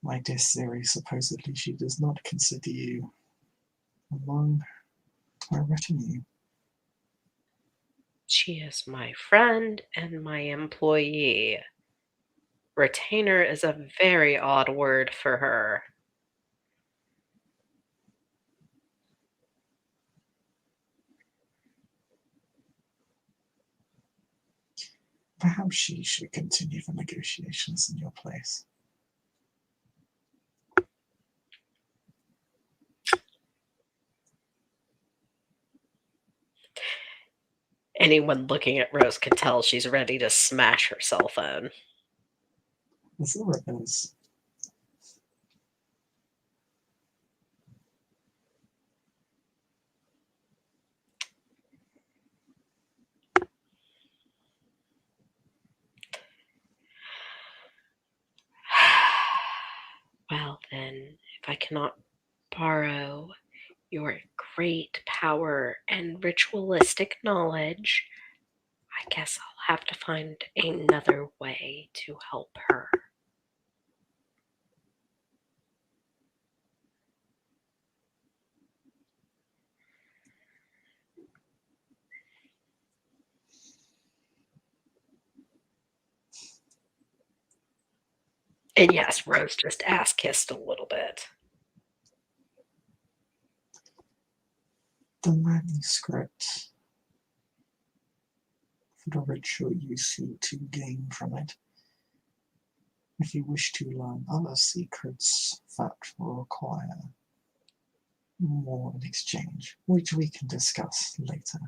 my dear Siri, supposedly she does not consider you among her retinue. She is my friend and my employee. Retainer is a very odd word for her. Perhaps she should continue the negotiations in your place. Anyone looking at Rose can tell she's ready to smash her cell phone. Azura is. Well, then, if I cannot borrow your great power and ritualistic knowledge, I guess I'll have to find another way to help her. And yes, Rose just ass kissed a little bit. The manuscript for the ritual you seek to gain from it. If you wish to learn other secrets that will require more in exchange, which we can discuss later.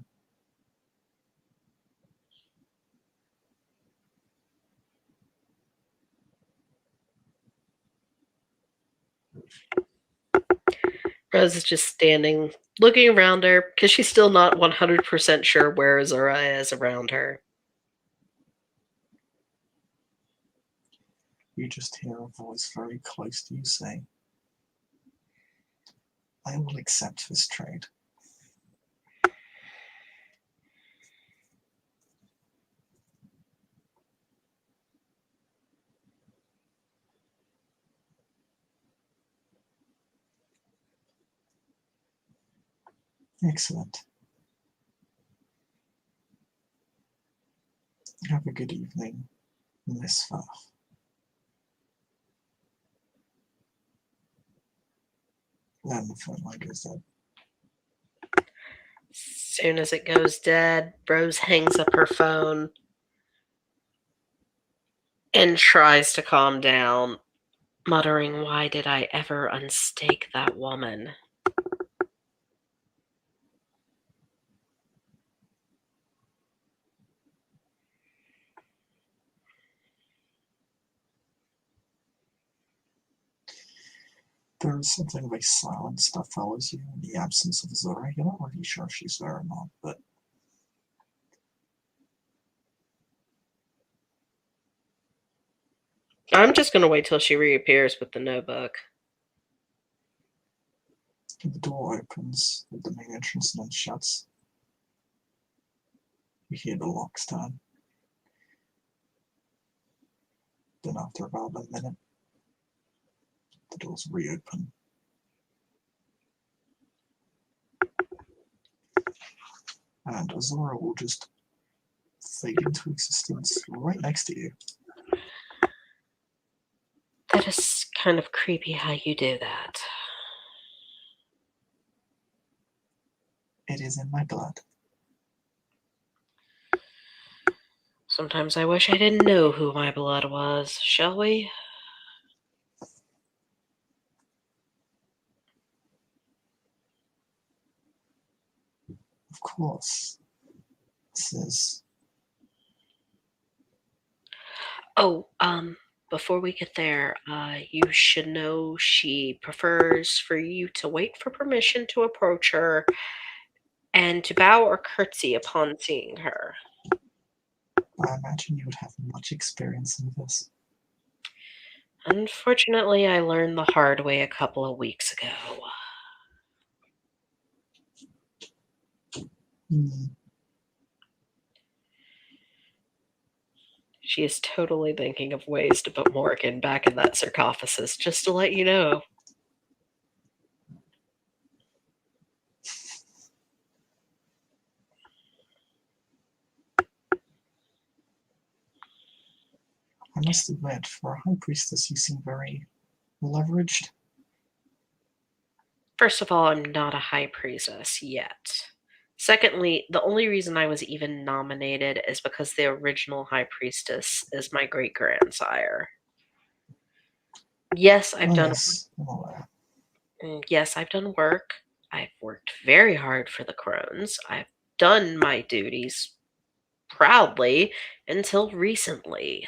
Rose is just standing, looking around her, because she's still not 100% sure where Azura is around her. You just hear a voice very close to you say, I will accept this trade. Excellent. Have a good evening, Miss Farf. Then the phone line goes dead. Soon as it goes dead, Rose hangs up her phone and tries to calm down, muttering, "Why did I ever unstake that woman?" There is something of a silence that follows you in the absence of Azura. You're not really sure if she's there or not, but I'm just going to wait till she reappears with the notebook. the door opens at the main entrance and then shuts. You hear the locks turn. Then after about a minute, the doors reopen. And Azura will just fade into existence right next to you. That is kind of creepy how you do that. It is in my blood. Sometimes I wish I didn't know who my blood was, shall we? Of course. This is... Oh, before we get there, you should know she prefers for you to wait for permission to approach her and to bow or curtsy upon seeing her. I imagine you would have much experience in this. Unfortunately, I learned the hard way a couple of weeks ago. Hmm. She is totally thinking of ways to put Morgan back in that sarcophagus, just to let you know. I must admit, for a high priestess, you seem very leveraged. First of all, I'm not a high priestess yet. Secondly, the only reason I was even nominated is because the original high priestess is my great-grandsire. Yes, I've done Yes, I'm aware. yes, I've done work. I've worked very hard for the crones. I've done my duties proudly until recently.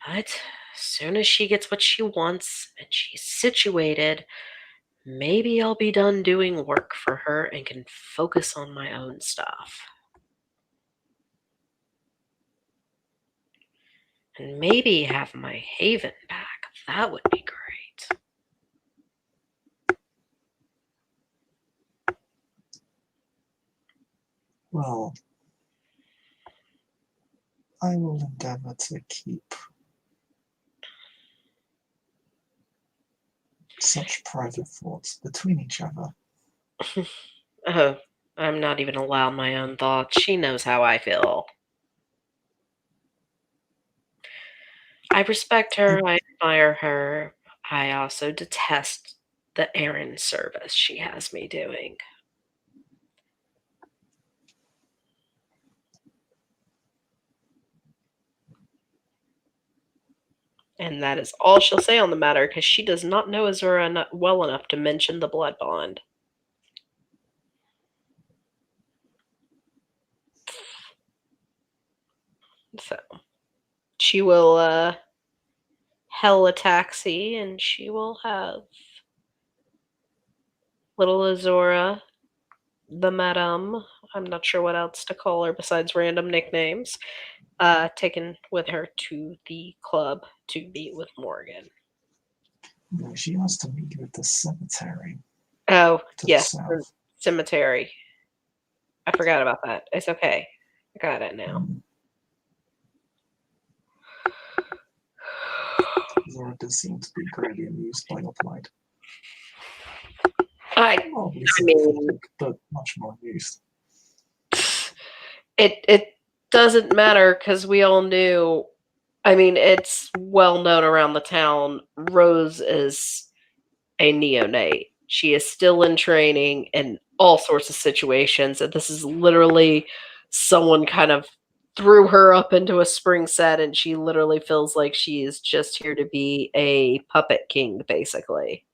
But as soon as she gets what she wants and she's situated, maybe I'll be done doing work for her and can focus on my own stuff. And maybe have my haven back. That would be great. Well, I will endeavor to keep such private thoughts between each other. Oh, I'm not even allowed my own thoughts. She knows how I feel. I respect her. I admire her. I also detest the errand service she has me doing. And that is all she'll say on the matter because she does not know Azura well enough to mention the blood bond. So she will hail a taxi and she will have little Azura, the madame, I'm not sure what else to call her besides random nicknames, taken with her to the club to meet with Morgan. No, she wants to meet you at the cemetery Oh, to the yes, the south. cemetery. I forgot about that. It's okay. I got it now. Zora does seem to be greatly amused by your plight. Probably I mean, sympathetic, but much more amused. it doesn't matter because we all knew. I mean, it's well known around the town. Rose is a neonate. She is still in training in all sorts of situations, and this is literally someone kind of threw her up into a spring set, and she literally feels like she is just here to be a puppet king, basically.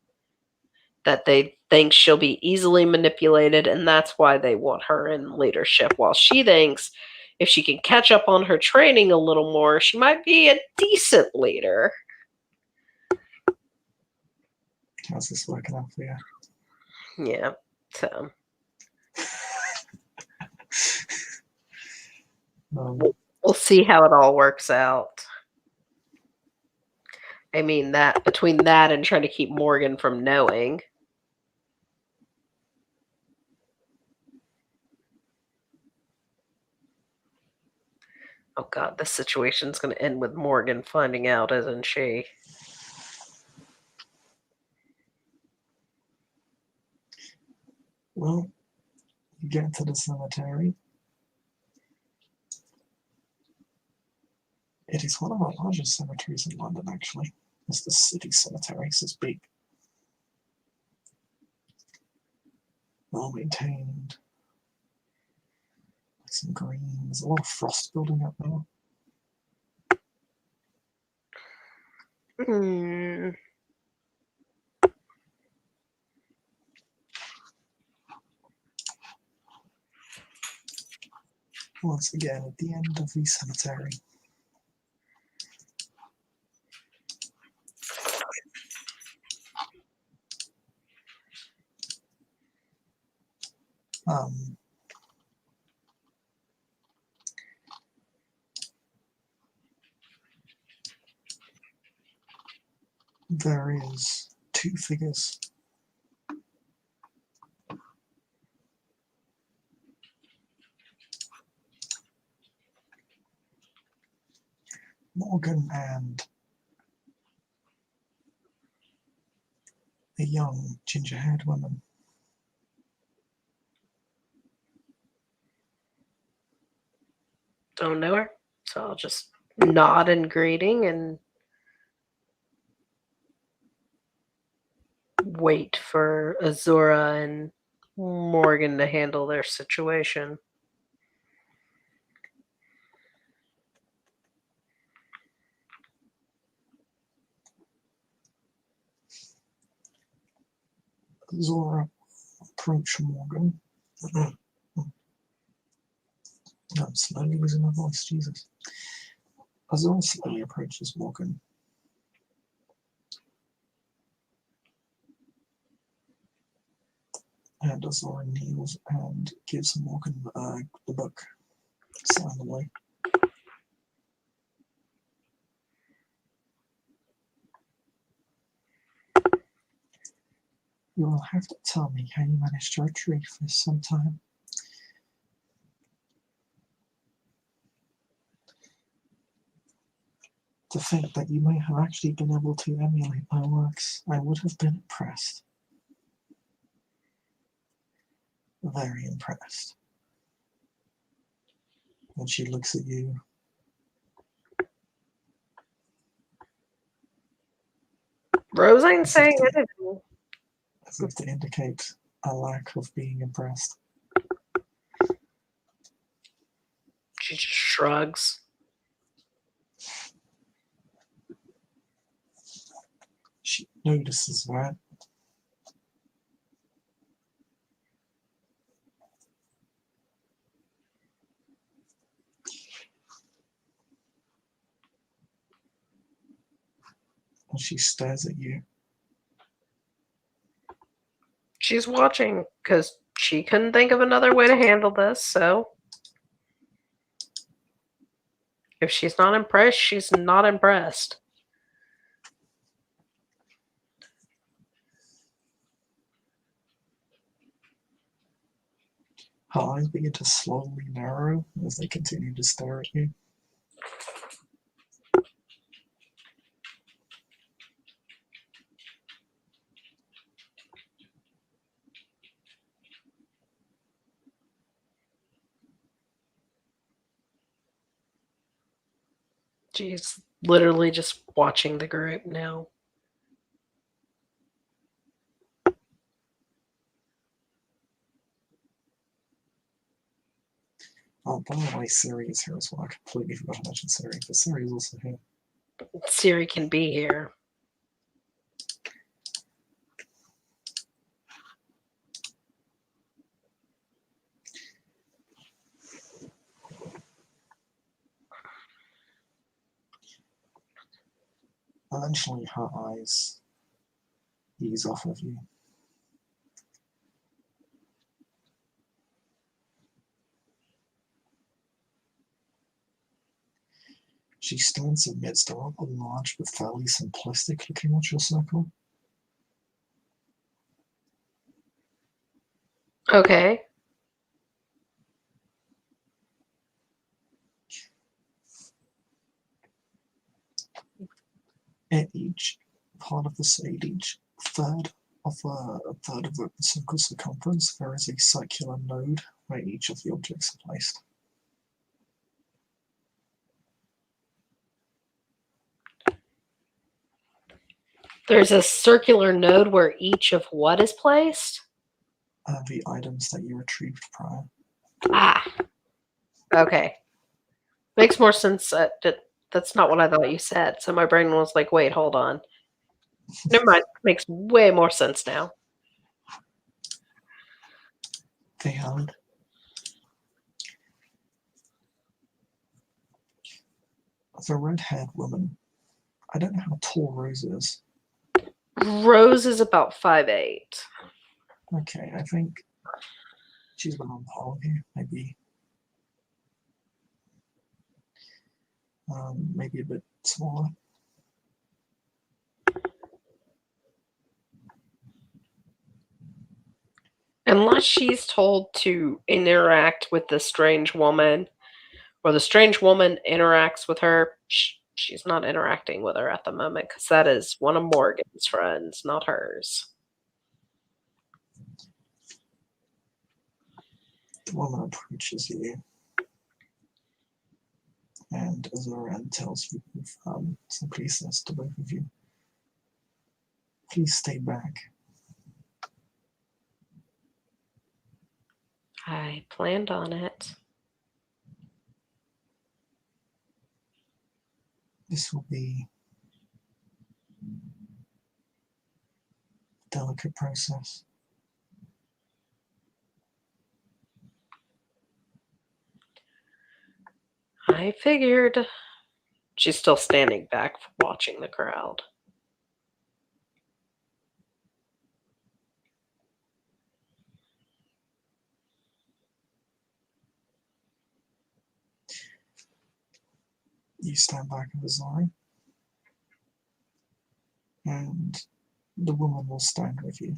That they think she'll be easily manipulated, and that's why they want her in leadership. While she thinks if she can catch up on her training a little more, she might be a decent leader. How's this working out for you? Yeah, so we'll see how it all works out. I mean, that between that and trying to keep Morgan from knowing. Oh god, this situation's going to end with Morgan finding out, isn't she? Well, you get to the cemetery. It is one of our largest cemeteries in London, actually. It's the city cemetery, so it's big. Well maintained. Some green. There's a lot of frost building up now. Hmm. Once again, at the end of the cemetery. There is 2 figures. Morgan and a young ginger-haired woman. Don't know her, so I'll just nod in greeting and wait for Azura and Morgan to handle their situation. Zora approached Morgan. I'm slowly losing my voice, Jesus. Azora slowly approaches Morgan. And Azora kneels and gives Morgan the book. Sign away. You will have to tell me how you managed to retrieve this sometime. To think that you may have actually been able to emulate my works, I would have been impressed. Very impressed. And she looks at you. Rose ain't saying anything. As if to indicate a lack of being impressed. She just shrugs. She notices that. And she stares at you. She's watching because she couldn't think of another way to handle this, so if she's not impressed, she's not impressed. Her eyes begin to slowly narrow as they continue to stare at you. She's literally just watching the group now. Oh, by the way, Siri is here as well. I completely forgot to mention Siri, but Siri is also here. Siri can be here. Eventually, her eyes ease off of you. She stands amidst a rather large but fairly simplistic looking watcher circle. Okay. At each part of the side, each third of the circle circumference, there is a circular node where each of the objects are placed. There's a circular node where each of what is placed? The items that you retrieved prior. Ah. Okay. Makes more sense. That's not what I thought you said. So my brain was like, wait, hold on. Never mind. Makes way more sense now. They had the red-haired woman. I don't know how tall Rose is. Rose is about 5'8". Okay, I think she's been on par with you. Maybe a bit smaller. Unless she's told to interact with the strange woman, or the strange woman interacts with her, she's not interacting with her at the moment because that is one of Morgan's friends, not hers. The woman approaches you, and Azoran tells you, simply says to both of you, please stay back. I planned on it. This will be a delicate process. I figured. She's still standing back watching the crowd. You stand back in the zone, and the woman will stand with you.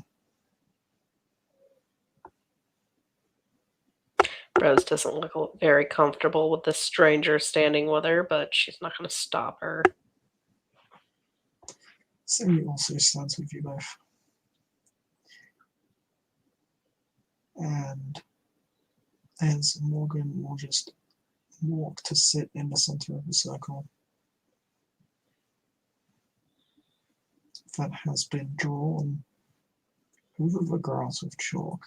Rose doesn't look very comfortable with the stranger standing with her, but she's not going to stop her. Siri also stands with you both. And as Morgan will just walk to sit in the center of the circle that has been drawn over the grass with chalk.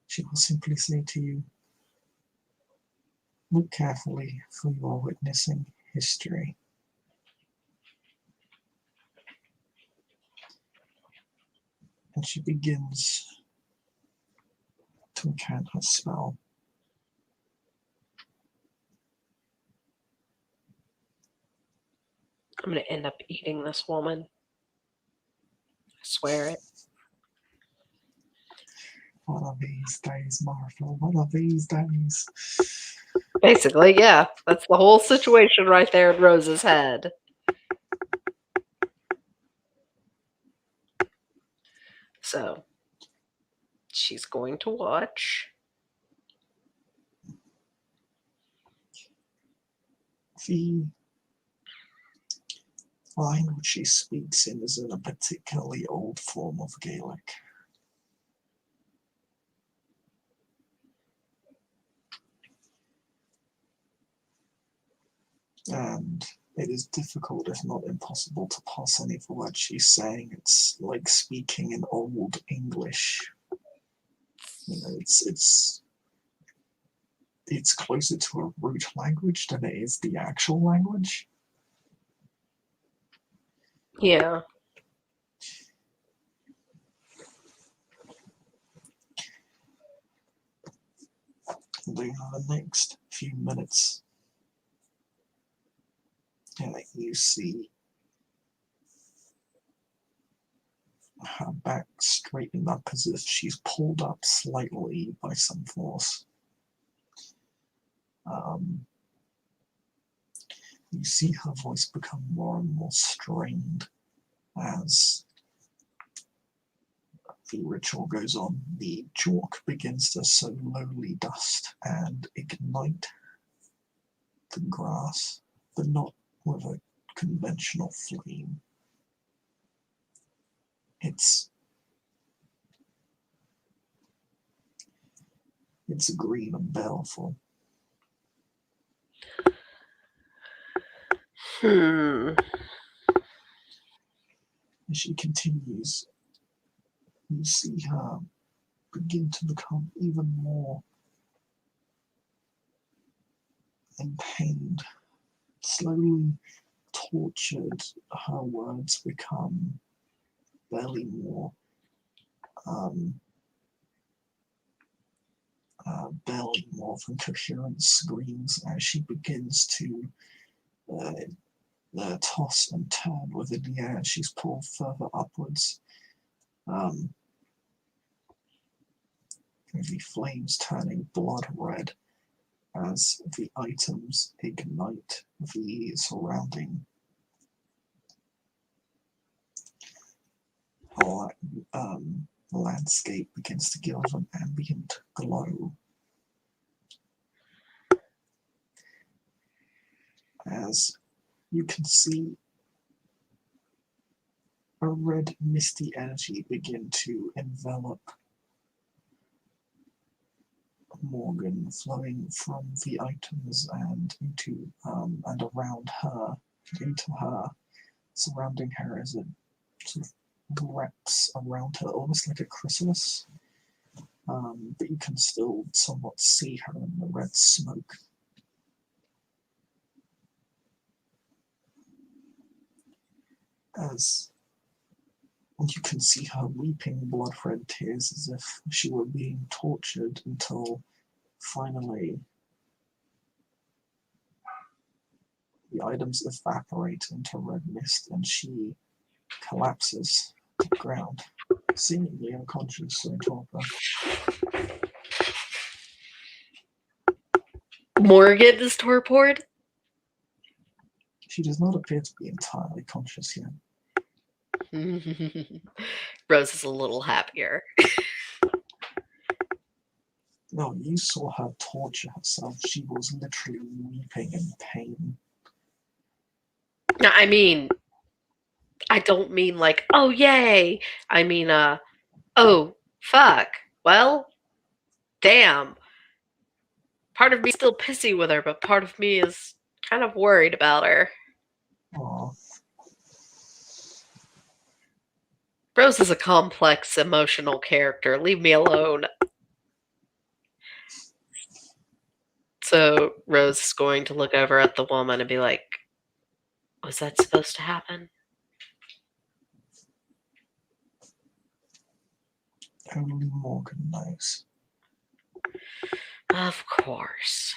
She will simply say to you, look carefully, for you are witnessing history. And she begins to recount her spell. I'm going to end up eating this woman. I swear it. One of these days, Martha, one of these days. Basically, yeah. That's the whole situation right there in Rose's head. So, she's going to watch. The language she speaks in is in a particularly old form of Gaelic. And it is difficult, if not impossible, to parse any of the words she's saying. It's like speaking in Old English. You know, it's closer to a root language than it is the actual language. Yeah. During the next few minutes, and you see her back straighten up as if she's pulled up slightly by some force. You see her voice become more and more strained as the ritual goes on. The chalk begins to slowly dust and ignite the grass, but not with a conventional flame. It's green and baleful. As she continues, you see her begin to become even more pained, slowly tortured. Her words become barely more than coherent screams as she begins to toss and turn within the air. She's pulled further upwards. The flames turning blood red as the items ignite the surrounding landscape begins to give an ambient glow as you can see a red misty energy begin to envelop Morgan, flowing from the items and into and around her, into her, surrounding her as it sort of wraps around her, almost like a chrysalis. But you can still somewhat see her in the red smoke. And you can see her weeping blood-red tears as if she were being tortured until finally the items evaporate into red mist and she collapses to the ground, seemingly unconscious in torpor. Morgan is torpored? She does not appear to be entirely conscious yet. Rose is a little happier. No, you saw her torture herself. She was literally weeping in pain. No, I mean, I don't mean like, oh, yay. I mean, oh, fuck. Well, damn. Part of me is still pissy with her, but part of me is kind of worried about her. Aww. Rose is a complex, emotional character. Leave me alone. So Rose is going to look over at the woman and be like, was that supposed to happen? Only Morgan knows. Of course.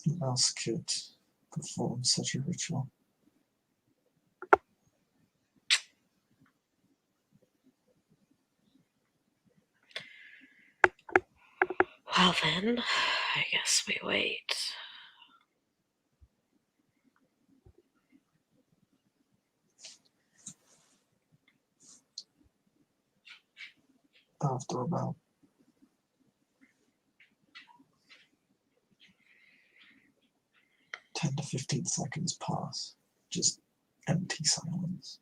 Who else could perform such a ritual? Well then, I guess we wait. After about 10 to 15 seconds pass, just empty silence.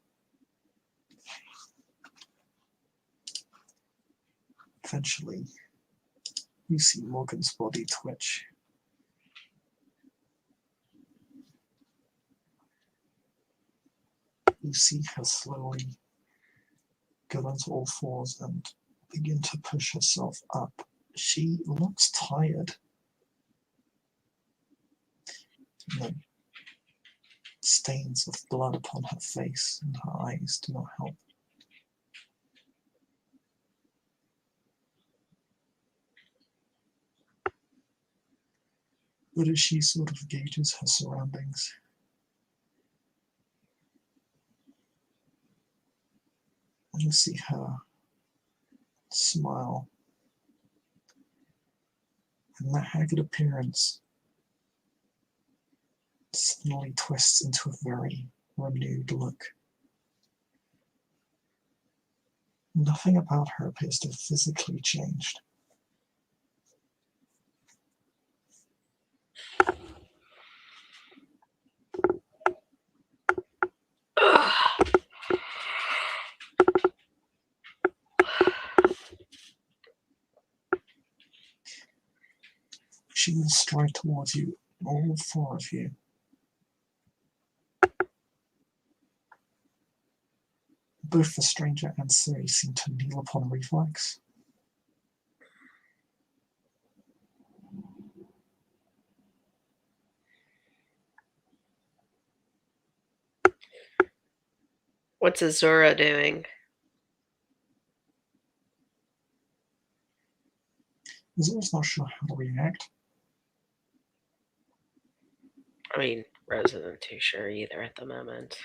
Eventually, you see Morgan's body twitch. You see her slowly go onto all fours and begin to push herself up. She looks tired. The stains of blood upon her face and her eyes do not help. But as she sort of gauges her surroundings, you see her smile, and that haggard appearance suddenly twists into a very renewed look. Nothing about her appears to have physically changed. She will stride towards you, all four of you, Both the stranger and Siri seem to kneel upon reflex. What's Azura doing? Azura's not sure how to react. I mean, Rose isn't too sure either at the moment.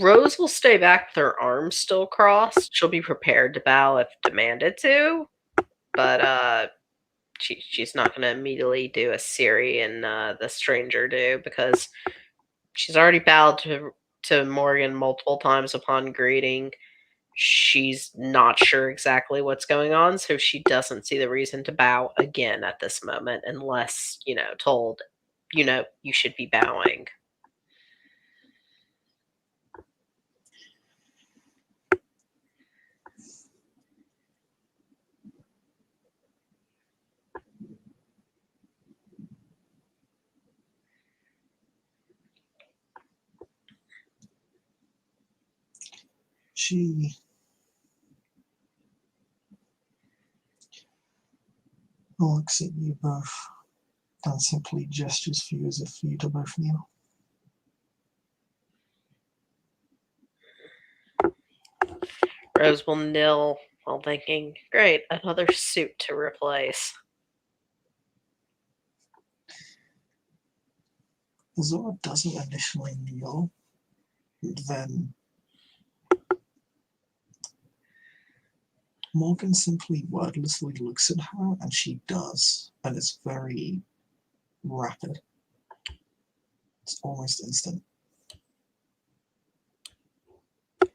Rose will stay back with her arms still crossed. She'll be prepared to bow if demanded to, but she's not going to immediately do a Siri and the stranger do, because she's already bowed to Morgan multiple times upon greeting. She's not sure exactly what's going on, so she doesn't see the reason to bow again at this moment unless, told, you should be bowing. She looks at you both, then simply gestures for you as if for you to both kneel. Rose will kneel while thinking, great, another suit to replace. Azura doesn't initially kneel, then Morgan simply wordlessly looks at her, and she does, and it's very rapid. It's almost instant.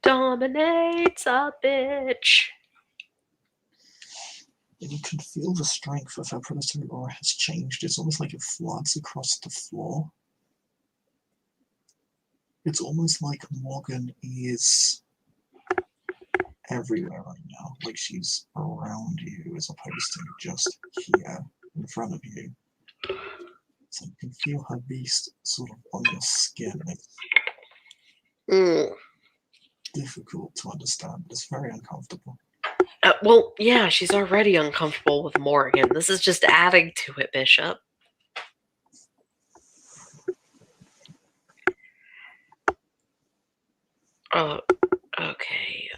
Dominates a bitch. And you can feel the strength of her predatory aura has changed. It's almost like it floods across the floor. It's almost like Morgan is everywhere right now, like she's around you as opposed to just here in front of you. So you can feel her beast sort of on your skin. It's difficult to understand. It's very uncomfortable. Well, yeah, she's already uncomfortable with Morgan. This is just adding to it, Bishop. Oh, okay.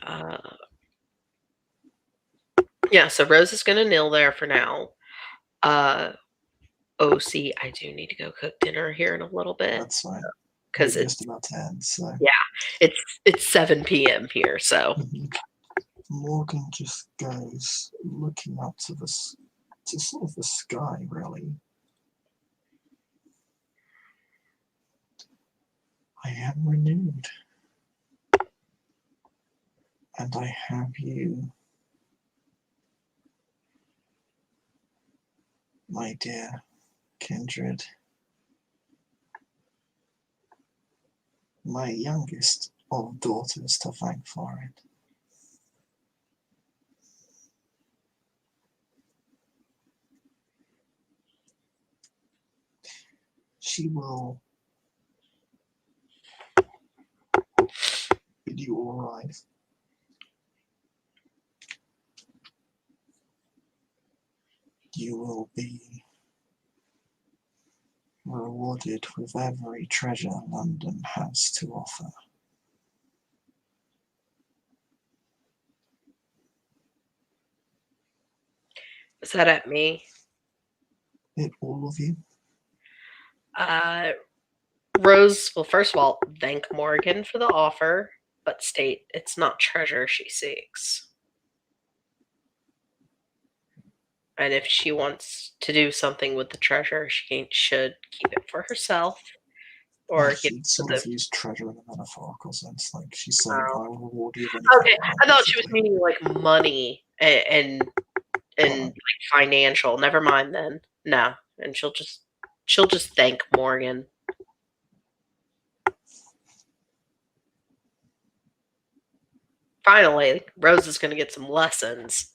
Yeah, so Rose is going to kneel there for now. OC, I do need to go cook dinner here in a little bit. That's fine. Because it's just about to end, so. Yeah, it's 7 p.m. here, so. Morgan just goes looking up to sort of the sky, really. I am renewed. And I have you, my dear kindred, my youngest of daughters, to thank for it. She will bid you all rise. You will be rewarded with every treasure London has to offer. Is that at me? It all of you. Rose will first of all thank Morgan for the offer, but state it's not treasure she seeks. And if she wants to do something with the treasure, she should keep it for herself. Or she'd sort of use treasure in a metaphorical sense, like she's saying, I will reward you. Okay, I thought she was meaning like money and like financial. Never mind then. No, and she'll just thank Morgan. Finally, Rose is going to get some lessons.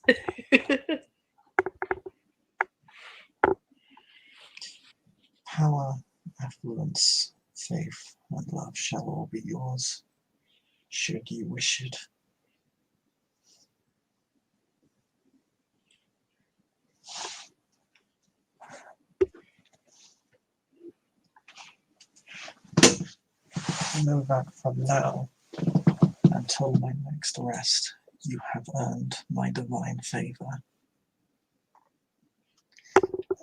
Power, affluence, faith, and love shall all be yours. should you wish it. Know that from now until my next rest, you have earned my divine favor.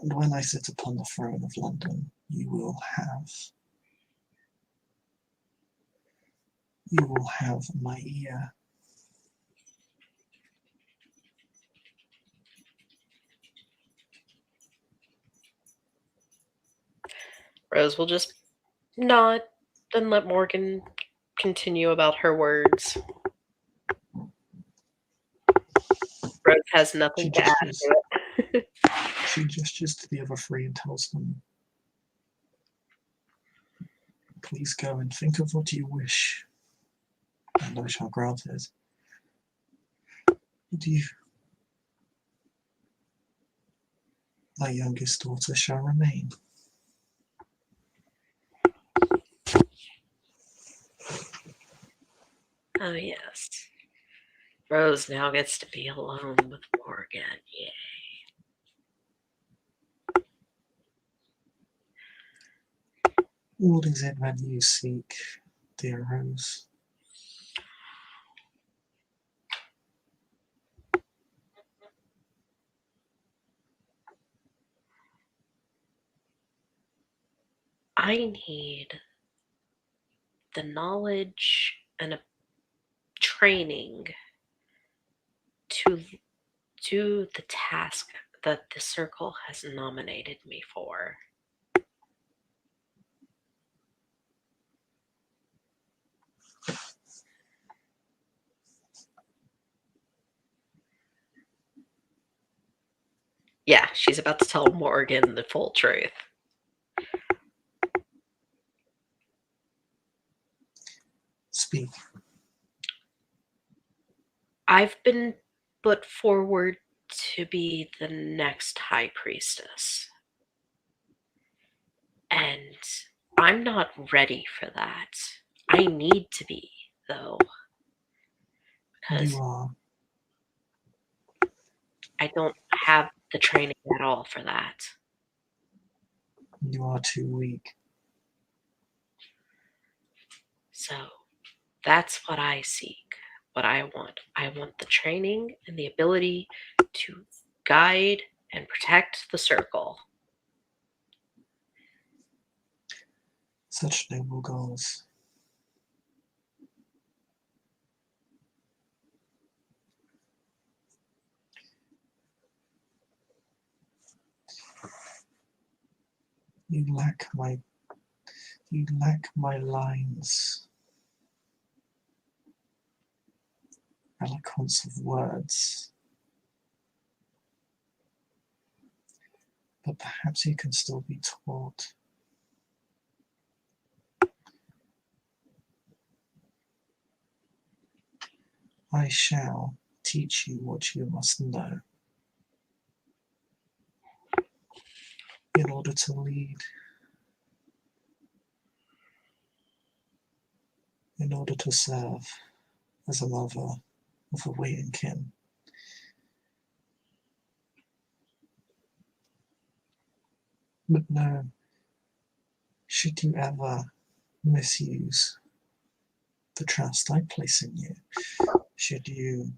And when I sit upon the throne of London, you will have my ear. Rose will just nod and let Morgan continue about her words. Rose has nothing to add to it. She gestures to the other three and tells them, please go and think of what you wish, and I shall grant it. But you, my youngest daughter, shall remain. Oh, yes. Rose now gets to be alone with Morgan. Yay. What is it that you seek, dear Rose? I need the knowledge and a training to do the task that the circle has nominated me for. Yeah, she's about to tell Morgan the full truth. Speak. I've been put forward to be the next high priestess. And I'm not ready for that. I need to be, though. Because You are. I don't have the training at all for that. You are too weak. So that's what I seek, what I want. I want the training and the ability to guide and protect the circle. Such noble goals. You lack my lines. Eloquence of words. But perhaps you can still be taught. I shall teach you what you must know in order to lead, in order to serve as a mother of a waiting kin. But no, should you ever misuse the trust I place in you, should you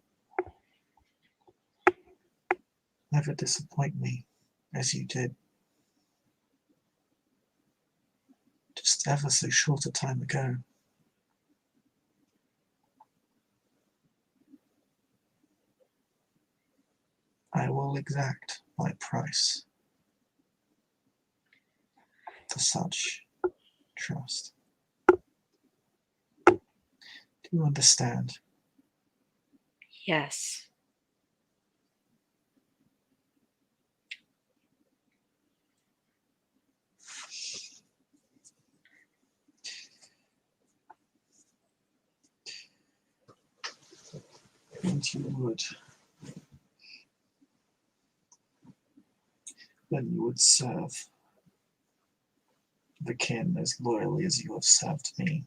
ever disappoint me as you did just ever so short a time ago, I will exact my price for such trust. Do you understand? Yes. And you would. Then you would serve the kin as loyally as you have served me.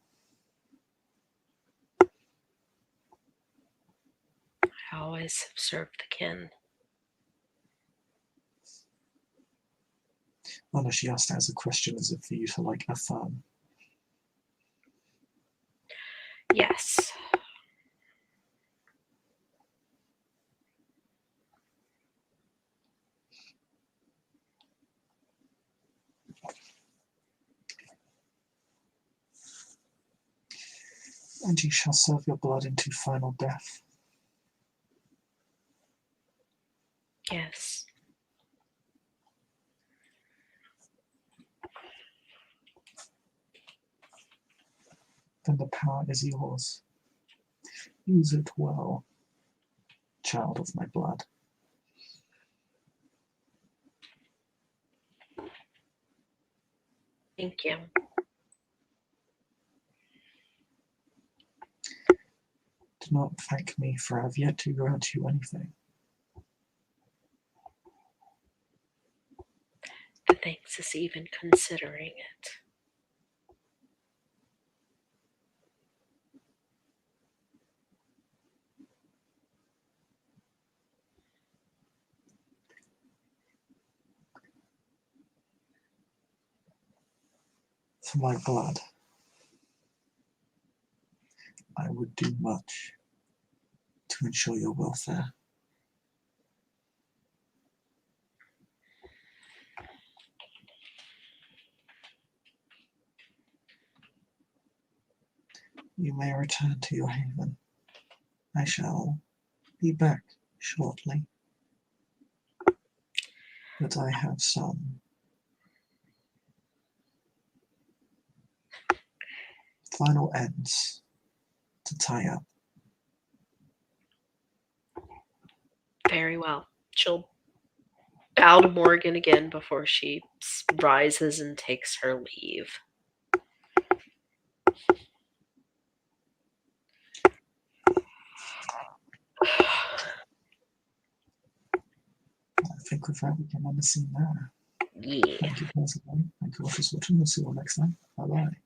always have served the kin. Oh no, she asked that as a question, as if for you to like affirm. Yes. And you shall serve your blood into final death. Yes. Then the power is yours. Use it well, child of my blood. Thank you. Do not thank me, for I have yet to grant you anything. The thanks is even considering it. For my blood, I would do much to ensure your welfare. You may return to your haven. I shall be back shortly. But I have some final ends to tie up. Very well. She'll bow to Morgan again before she rises and takes her leave. I think with that we can end the scene there. Yeah. Thank you, personally. Thank you all for watching. We'll see you all next time. Bye bye.